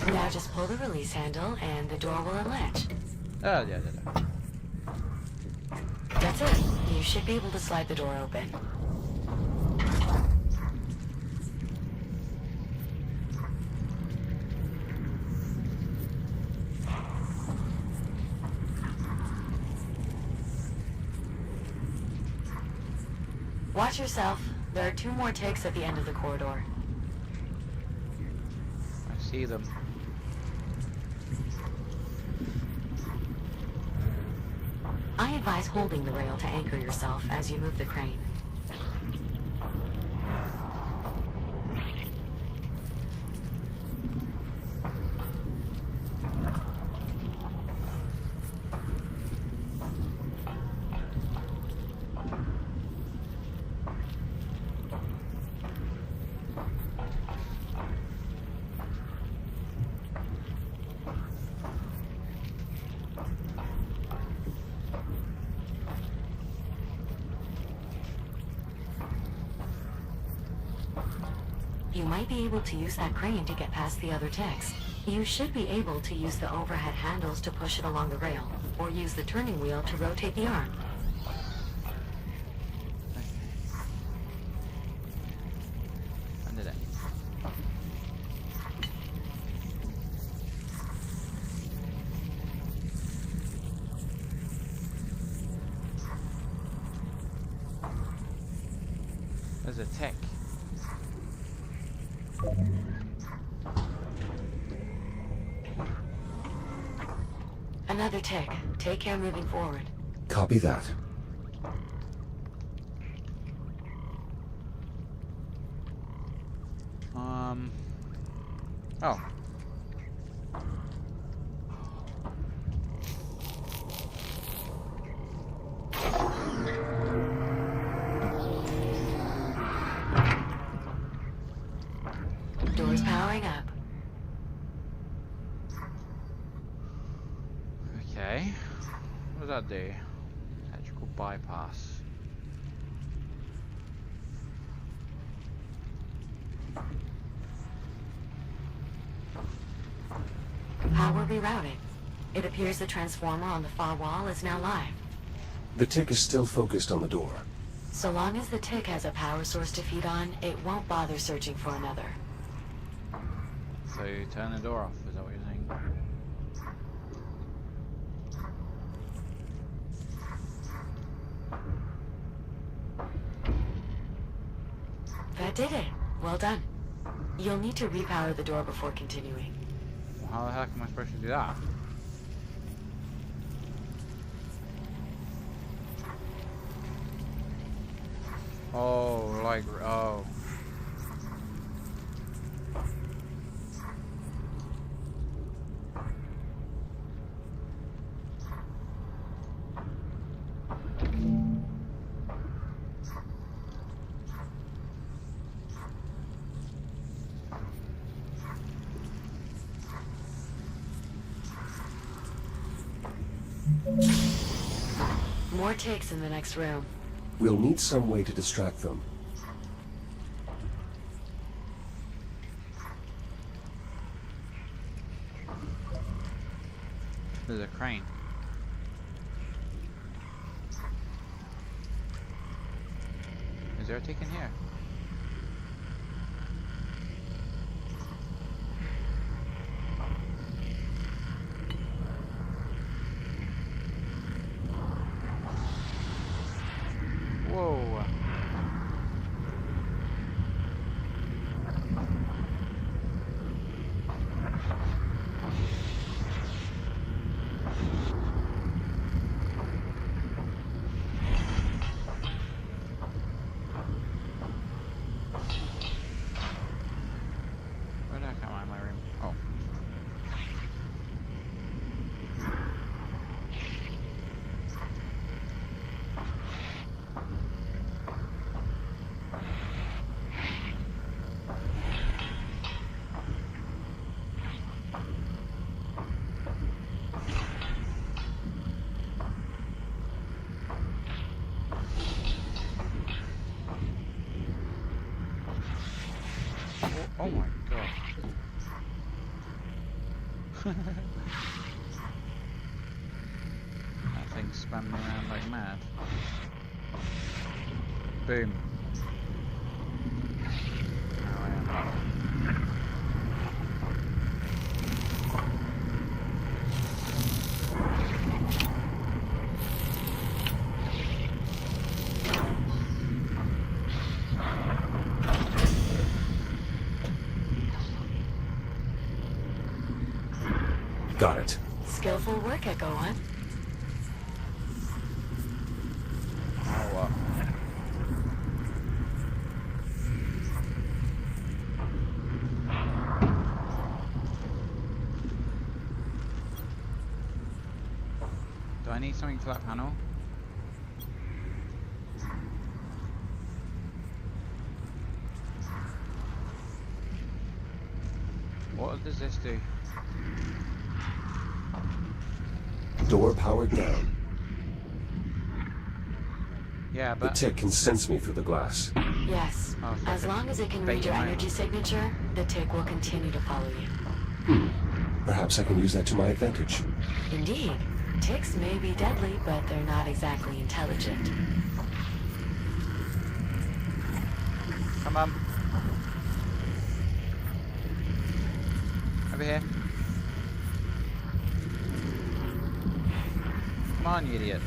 Now just pull the release handle and the door will unlatch. Oh, yeah. That's it. You should be able to slide the door open. Watch yourself. There are 2 more ticks at the end of the corridor. I see them. I advise holding the rail to anchor yourself as you move the crane. You might be able to use that crane to get past the other ticks. You should be able to use the overhead handles to push it along the rail, or use the turning wheel to rotate the arm. Under that. There's a tick. Another tick. Take care moving forward. Copy that. Oh. Doors powering up. Okay. What does that do? Electrical bypass. Power rerouted. It appears the transformer on the far wall is now live. The tick is still focused on the door. So long as the tick has a power source to feed on, it won't bother searching for another. So you turn the door off, is that what you're saying? That did it. Well done. You'll need to repower the door before continuing. Well, how the heck am I supposed to do that? Oh, like, oh. More ticks in the next room. We'll need some way to distract them. There's a crane. Is there a tick in here? Whoa. Where the heck am I in my room? Oh. Oh my god. That thing's spinning around like mad. Boom. Now I am. Got it. Skillful work, Echo One. Oh, what? Do I need something for that panel? What does this do? Door powered down. Yeah, The but tick can sense me through the glass. Yes. Oh, so As I long as it can read bait your my energy own. signature, the tick will continue to follow you. Perhaps I can use that to my advantage. Indeed. Ticks may be deadly, but they're not exactly intelligent. Come on. Over here. Come on, you idiots.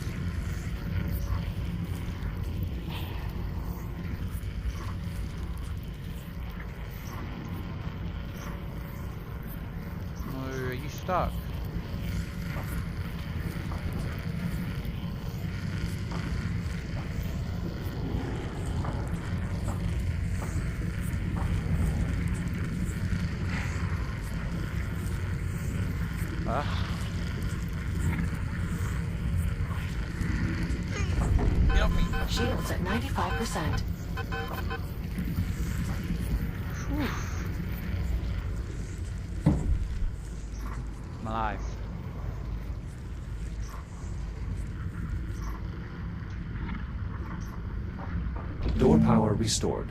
No, are you stuck? Get off me. Shields at 95%. I'm alive. Door power restored.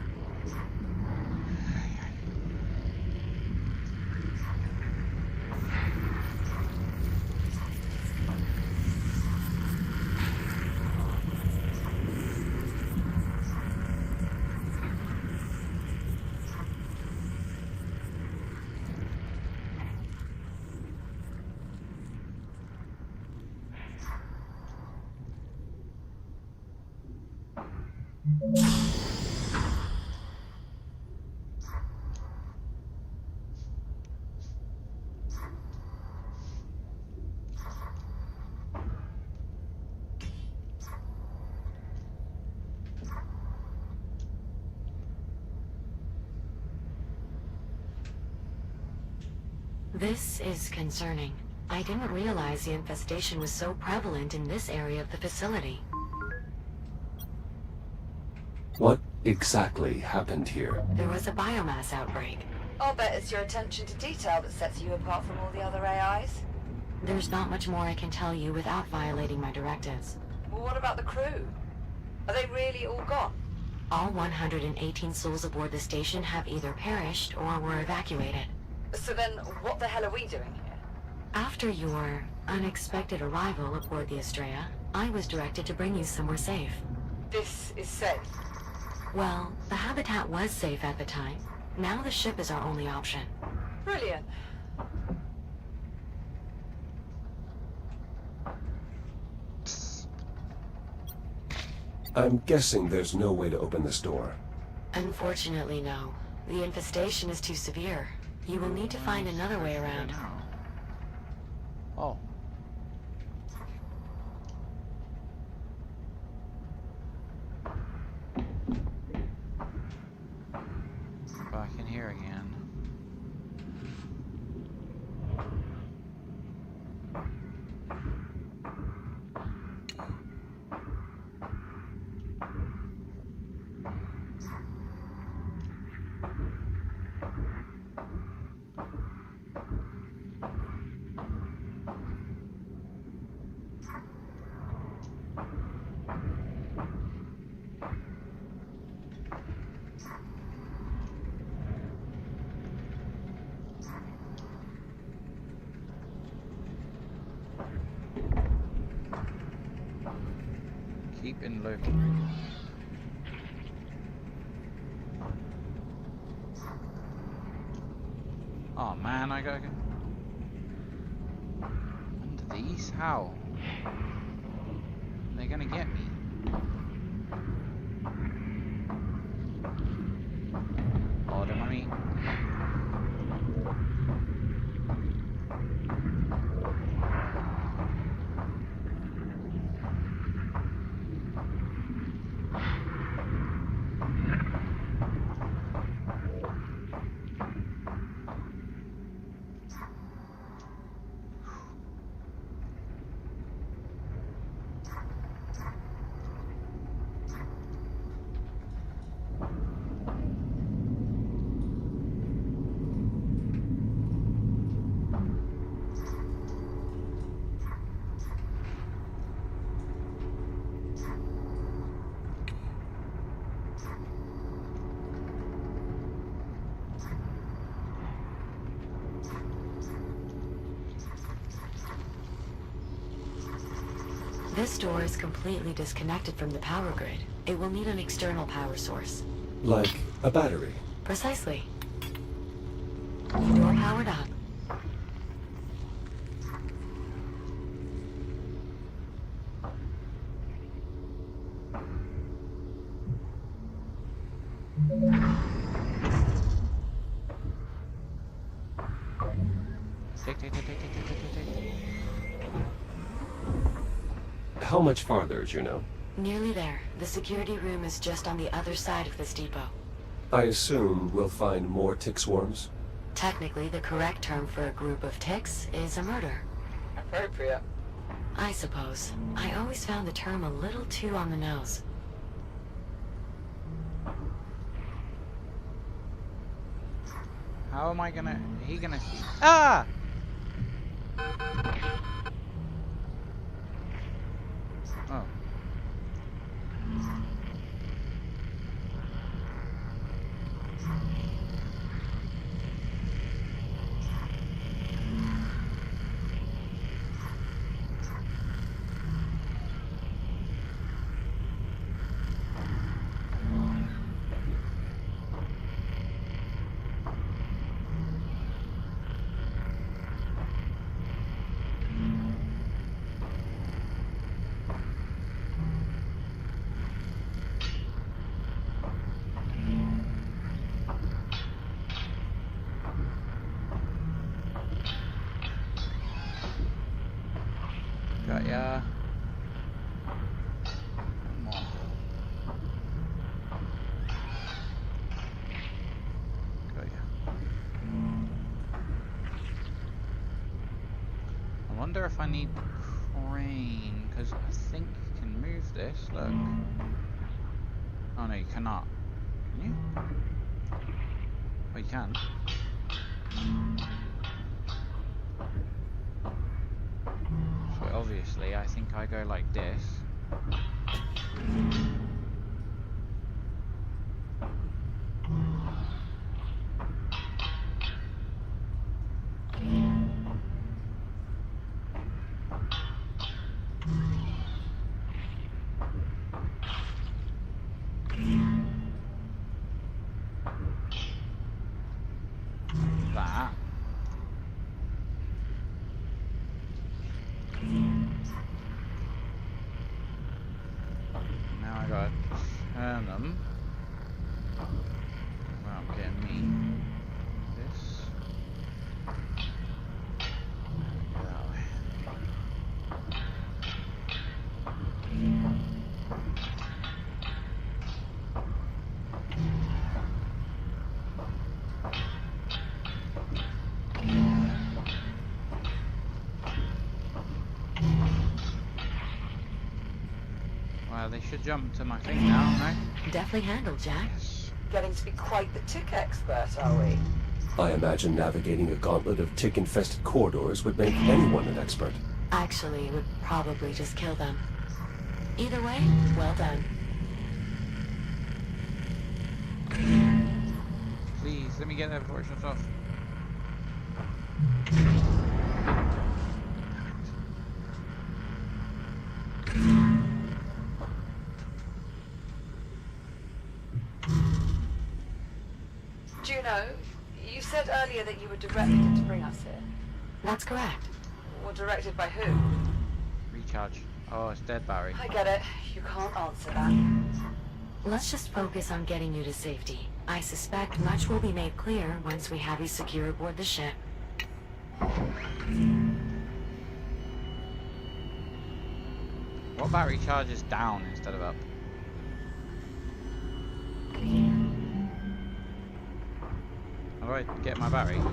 This is concerning. I didn't realize the infestation was so prevalent in this area of the facility. What exactly happened here? There was a biomass outbreak. I'll bet it's your attention to detail that sets you apart from all the other AIs. There's not much more I can tell you without violating my directives. Well, what about the crew? Are they really all gone? All 118 souls aboard the station have either perished or were evacuated. So then, what the hell are we doing here? After your unexpected arrival aboard the Estrella, I was directed to bring you somewhere safe. This is safe. Well, the habitat was safe at the time. Now the ship is our only option. Brilliant. I'm guessing there's no way to open this door. Unfortunately, no. The infestation is too severe. You will need to find another way around. Oh. Back in here again. Keep in looking. Oh man, I gotta go under these? How? They're gonna get me. Order money. This door is completely disconnected from the power grid. It will need an external power source. Like a battery. Precisely. Door powered up. How much farther, Juno? Nearly there. The security room is just on the other side of this depot. I assume we'll find more tick swarms? Technically, the correct term for a group of ticks is a murder. Appropriate. I suppose. I always found the term a little too on the nose. How am I gonna... He gonna... Ah! Oh. Got ya. Come on. Got ya. I wonder if I need the crane, because I think you can move this, look. Oh no, you cannot. Can you? Oh, you can. So obviously, I think I go like this. That. Now I gotta turn them. Well, I'm getting me. This. Go that way. Well, they should jump to my thing now, right? Deftly handled, Jack. Yes. Getting to be quite the tick expert, are we? I imagine navigating a gauntlet of tick-infested corridors would make anyone an expert. Actually, it would probably just kill them. Either way, well done. Please, let me get there before it shuts off. Juno, you said earlier that you were directed to bring us here. That's correct. Or directed by who? Recharge. Oh, it's dead, Barry. I get it. You can't answer that. Let's just focus on getting you to safety. I suspect much will be made clear once we have you secure aboard the ship. What battery charges down instead of up? How do I get my battery? Oh.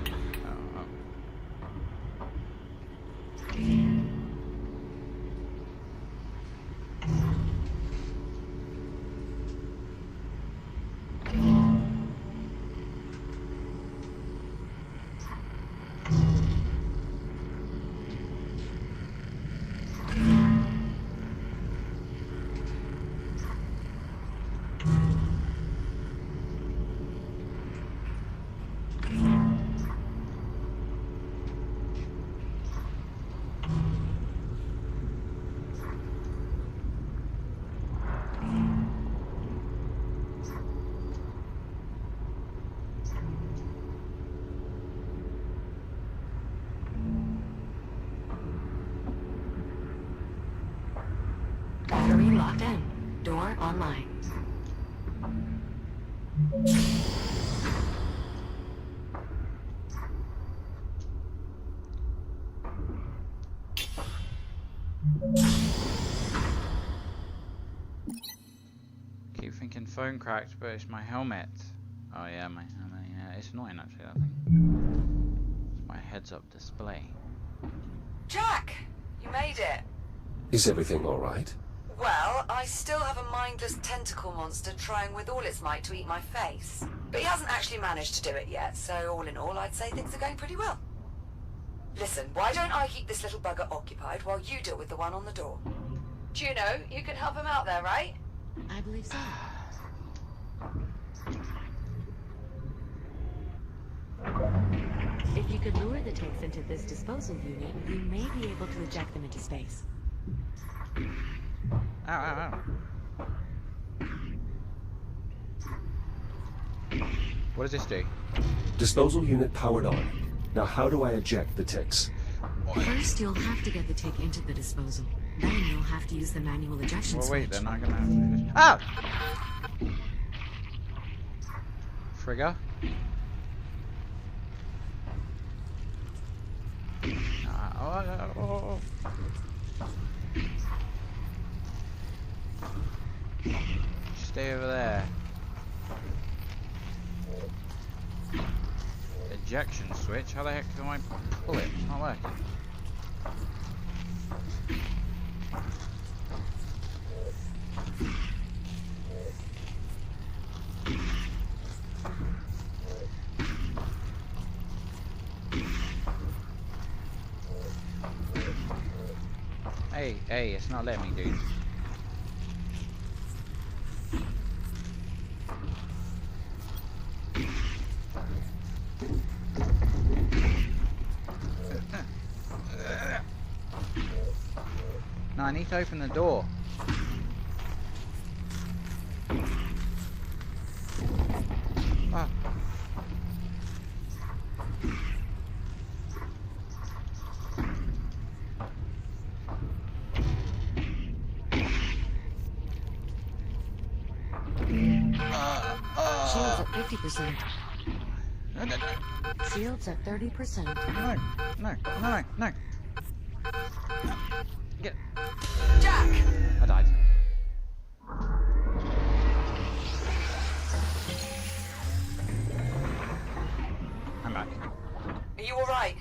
Locked in. Door online. Keep thinking phone cracked, but it's my helmet. Oh yeah, my helmet. Yeah, it's annoying actually. That thing. It's my heads-up display. Jack! You made it. Is everything all right? Well, I still have a mindless tentacle monster trying with all its might to eat my face. But he hasn't actually managed to do it yet, so all in all, I'd say things are going pretty well. Listen, why don't I keep this little bugger occupied while you deal with the one on the door? Juno, you can help him out there, right? I believe so. If you could lure the ticks into this disposal unit, you may be able to eject them into space. Ow, ow, ow. What does this do? Disposal unit powered on. Now how do I eject the ticks? First, you'll have to get the tick into the disposal. Then you'll have to use the manual ejection Well, switch. wait, then I'm gonna have to do this. Ah! Frigga? Oh. Stay over there. Ejection switch? How the heck can I pull it? It's not working. Hey, it's not letting me, dude. No, I need to open the door. Ah. Shields at 50%. No. Shields at 30%. No. Get. Jack! I died. I'm back. Are you alright?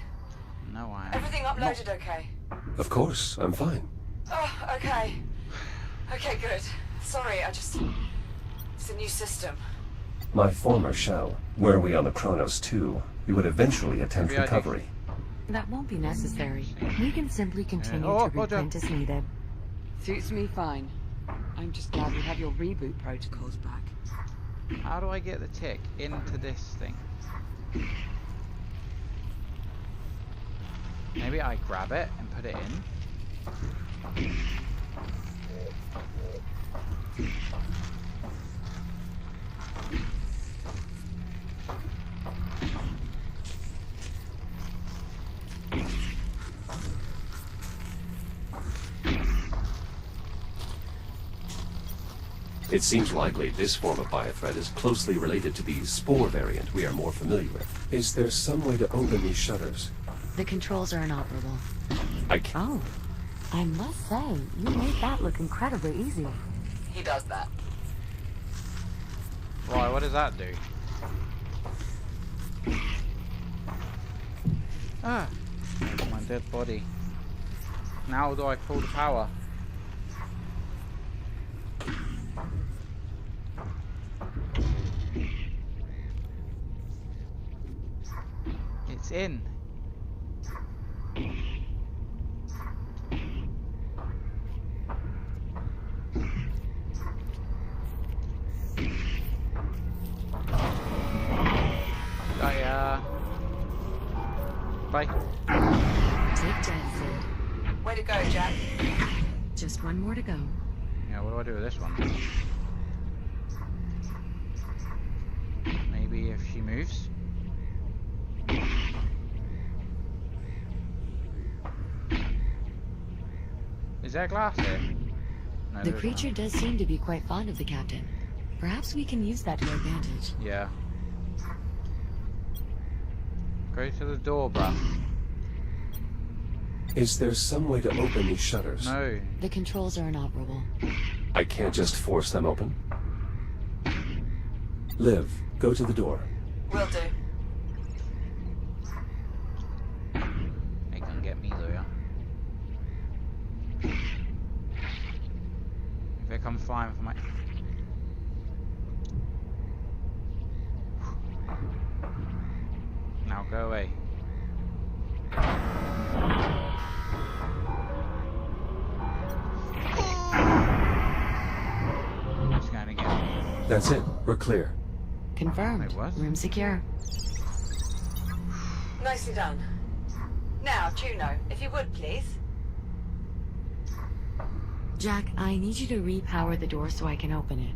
No, I am. Everything uploaded okay? Of course, I'm fine. Oh, okay. Okay, good. Sorry, it's a new system. My former shell. Were we on the Kronos 2, we would eventually attempt Maybe I do. recovery. That won't be necessary. We can simply continue Oh, to reprint as needed. Suits me fine. I'm just glad we have your reboot protocols back. How do I get the tick into this thing? Maybe I grab it and put it in. It seems likely this form of biothreat is closely related to the spore variant we are more familiar with. Is there some way to open these shutters? The controls are inoperable. I can't. Oh, I must say, you made that look incredibly easy. He does that. Why? What does that do? Ah, that's my dead body. Now do I pull the power? It's in. Bye. Take jettisoned. Way to go, Jack. Just one more to go. Yeah, what do I do with this one? Maybe if she moves? Is there glass here? No, The there creature isn't. does seem to be quite fond of the captain. Perhaps we can use that to our advantage. Yeah. Go to the door, bruh. Is there some way to open these shutters? No. The controls are inoperable. I can't just force them open. Liv, go to the door. Will do. They can get me though, yeah. If they come flying for my... Now go away. Just going again. That's it. We're clear. Confirmed. Wait, what? Room secure. Nicely done. Now, Juno, if you would, please. Jack, I need you to repower the door so I can open it.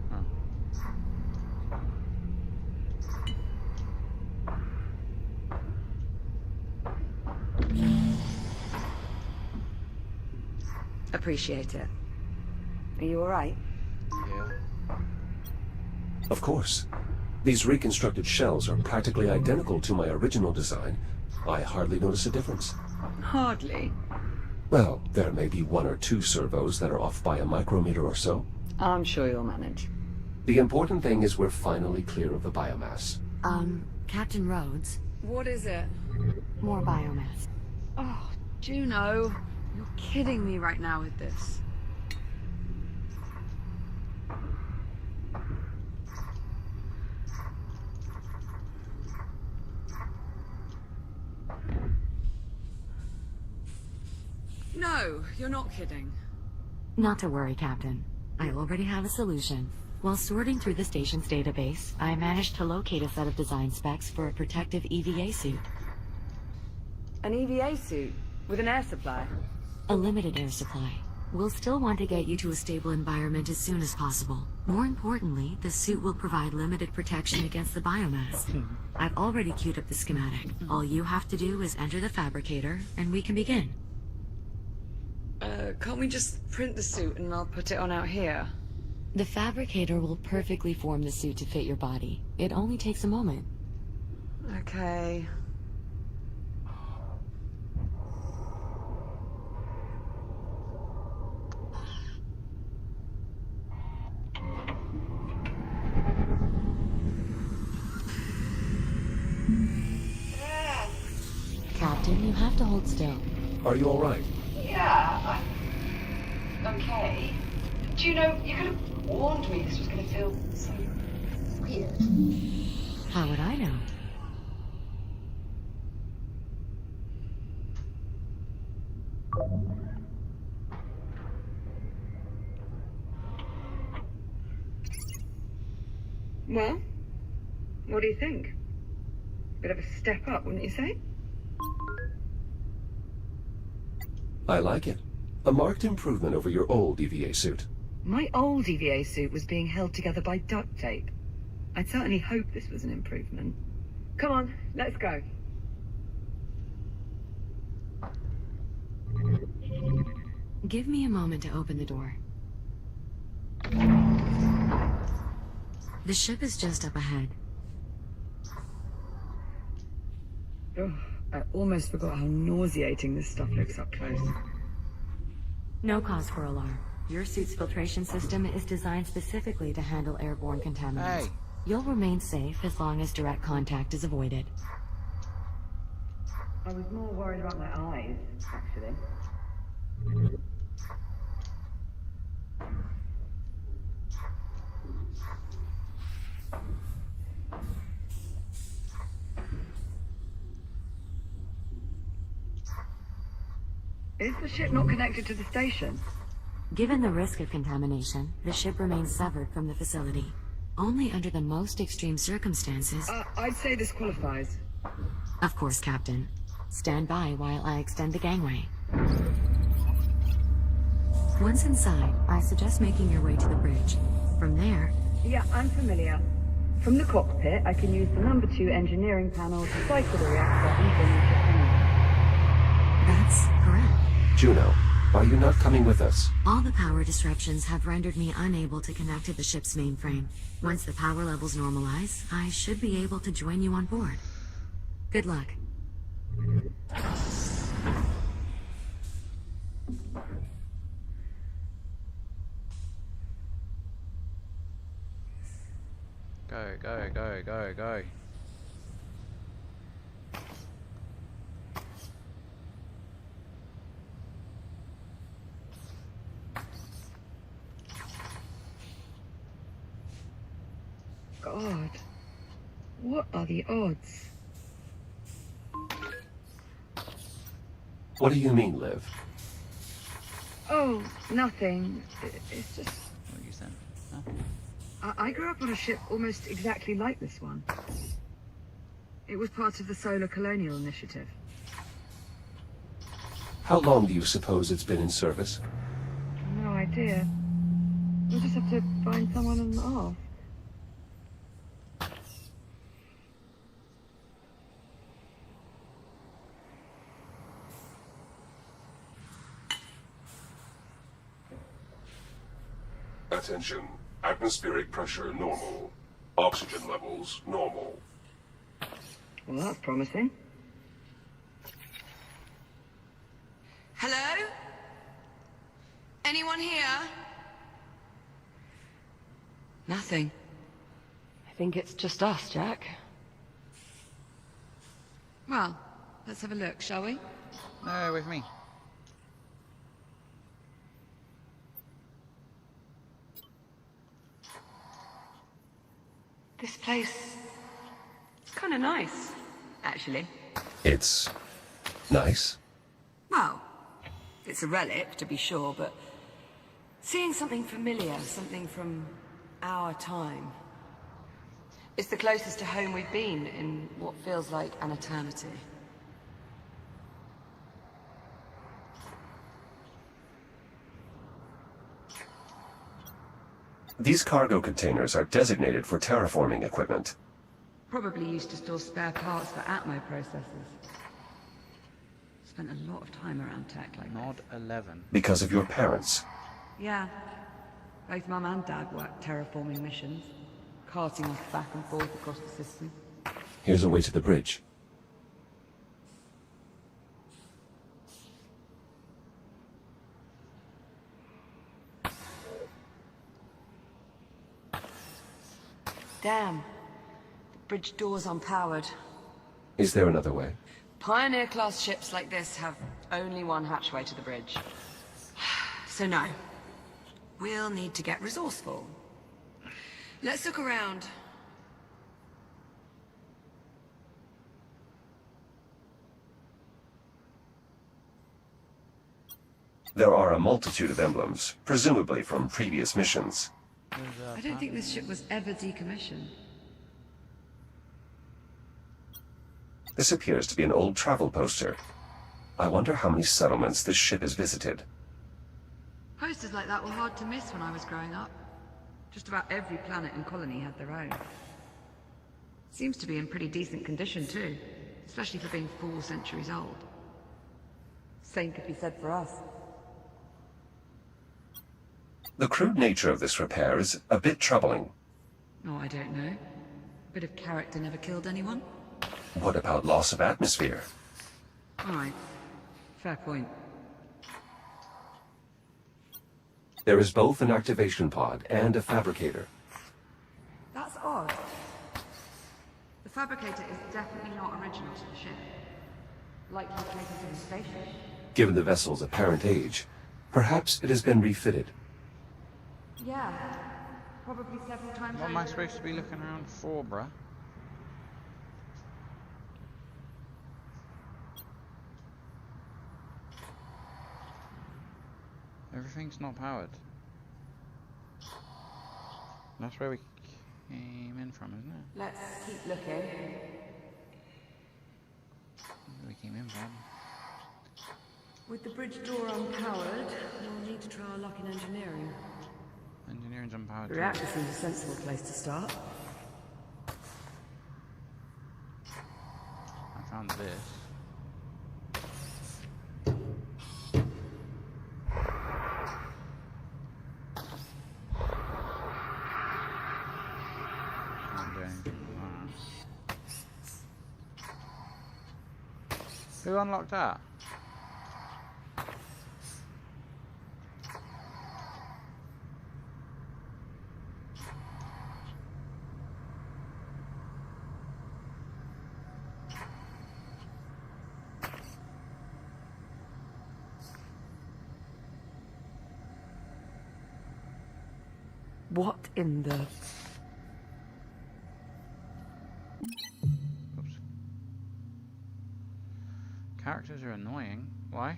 Appreciate it. Are you alright? Yeah. Of course. These reconstructed shells are practically identical to my original design. I hardly notice a difference. Hardly. Well, there may be 1 or 2 servos that are off by a micrometer or so. I'm sure you'll manage. The important thing is we're finally clear of the biomass. Captain Rhodes, What is it? more biomass. Oh, Juno. You're kidding me right now with this. No, you're not kidding. Not to worry, Captain. I already have a solution. While sorting through the station's database, I managed to locate a set of design specs for a protective EVA suit. An EVA suit? With an air supply? A limited air supply. We'll still want to get you to a stable environment as soon as possible. More importantly, the suit will provide limited protection against the biomass. I've already queued up the schematic. All you have to do is enter the fabricator, and we can begin. Can't we just print the suit and I'll put it on out here? The fabricator will perfectly form the suit to fit your body. It only takes a moment. Okay. Captain, you have to hold still. Are you all right? Yeah, okay. Juno, you could have warned me this was going to feel so weird. How would I know? Well, what do you think? Bit of a step up, wouldn't you say? I like it. A marked improvement over your old EVA suit. My old EVA suit was being held together by duct tape. I'd certainly hope this was an improvement. Come on, let's go. Give me a moment to open the door. The ship is just up ahead. Oh, I almost forgot how nauseating this stuff looks up close. No cause for alarm. Your suit's filtration system is designed specifically to handle airborne contaminants. Hey. You'll remain safe as long as direct contact is avoided. I was more worried about my eyes, actually. Is the ship not connected to the station? Given the risk of contamination, the ship remains severed from the facility. Only under the most extreme circumstances... I'd say this qualifies. Of course, Captain. Stand by while I extend the gangway. Once inside, I suggest making your way to the bridge. From there... Yeah, I'm familiar. From the cockpit, I can use the number 2 engineering panel to cycle the reactor and bring the ship anywhere. That's correct. Juno, Why are you not coming with us? All the power disruptions have rendered me unable to connect to the ship's mainframe. Once the power levels normalize, I should be able to join you on board. Good luck. Go, go, go, go, go. God. What are the odds? What do you mean, Liv? Oh, nothing. It's just... What you said? Huh? I grew up on a ship almost exactly like this one. It was part of the Solar Colonial Initiative. How long do you suppose it's been in service? No idea. We'll just have to find someone and ask. Attention. Atmospheric pressure normal. Oxygen levels normal. Well, that's promising. Hello? Anyone here? Nothing. I think it's just us, Jack. Well, let's have a look, shall we? No, with me. This place... it's kind of nice, actually. It's... nice? Well, it's a relic, to be sure, but... seeing something familiar, something from our time... it's the closest to home we've been in what feels like an eternity. These cargo containers are designated for terraforming equipment. Probably used to store spare parts for Atmo processors. Spent a lot of time around tech like Nod 11. Because of your parents. Yeah. Both Mum and Dad worked terraforming missions, carting us back and forth across the system. Here's a way to the bridge. Damn. The bridge door's unpowered. Is there another way? Pioneer-class ships like this have only one hatchway to the bridge. So no. We'll need to get resourceful. Let's look around. There are a multitude of emblems, presumably from previous missions. I don't think this ship was ever decommissioned. This appears to be an old travel poster. I wonder how many settlements this ship has visited. Posters like that were hard to miss when I was growing up. Just about every planet and colony had their own. Seems to be in pretty decent condition too, especially for being 4 centuries old. Same could be said for us. The crude nature of this repair is a bit troubling. Oh, I don't know. Bit of character never killed anyone? What about loss of atmosphere? Alright. Fair point. There is both an activation pod and a fabricator. That's odd. The fabricator is definitely not original to the ship. Likely taken to the station. Given the vessel's apparent age, perhaps it has been refitted. Yeah. Probably several times What am I over. supposed to be looking around for, bruh? Everything's not powered. That's where we came in from, isn't it? Let's keep looking. Where we came in from. With the bridge door unpowered, we'll need to try our luck in engineering. Engineering's unpowered. The too. reactor seems a sensible place to start. I found this. Who unlocked that? What in the... Oops. Characters are annoying. Why?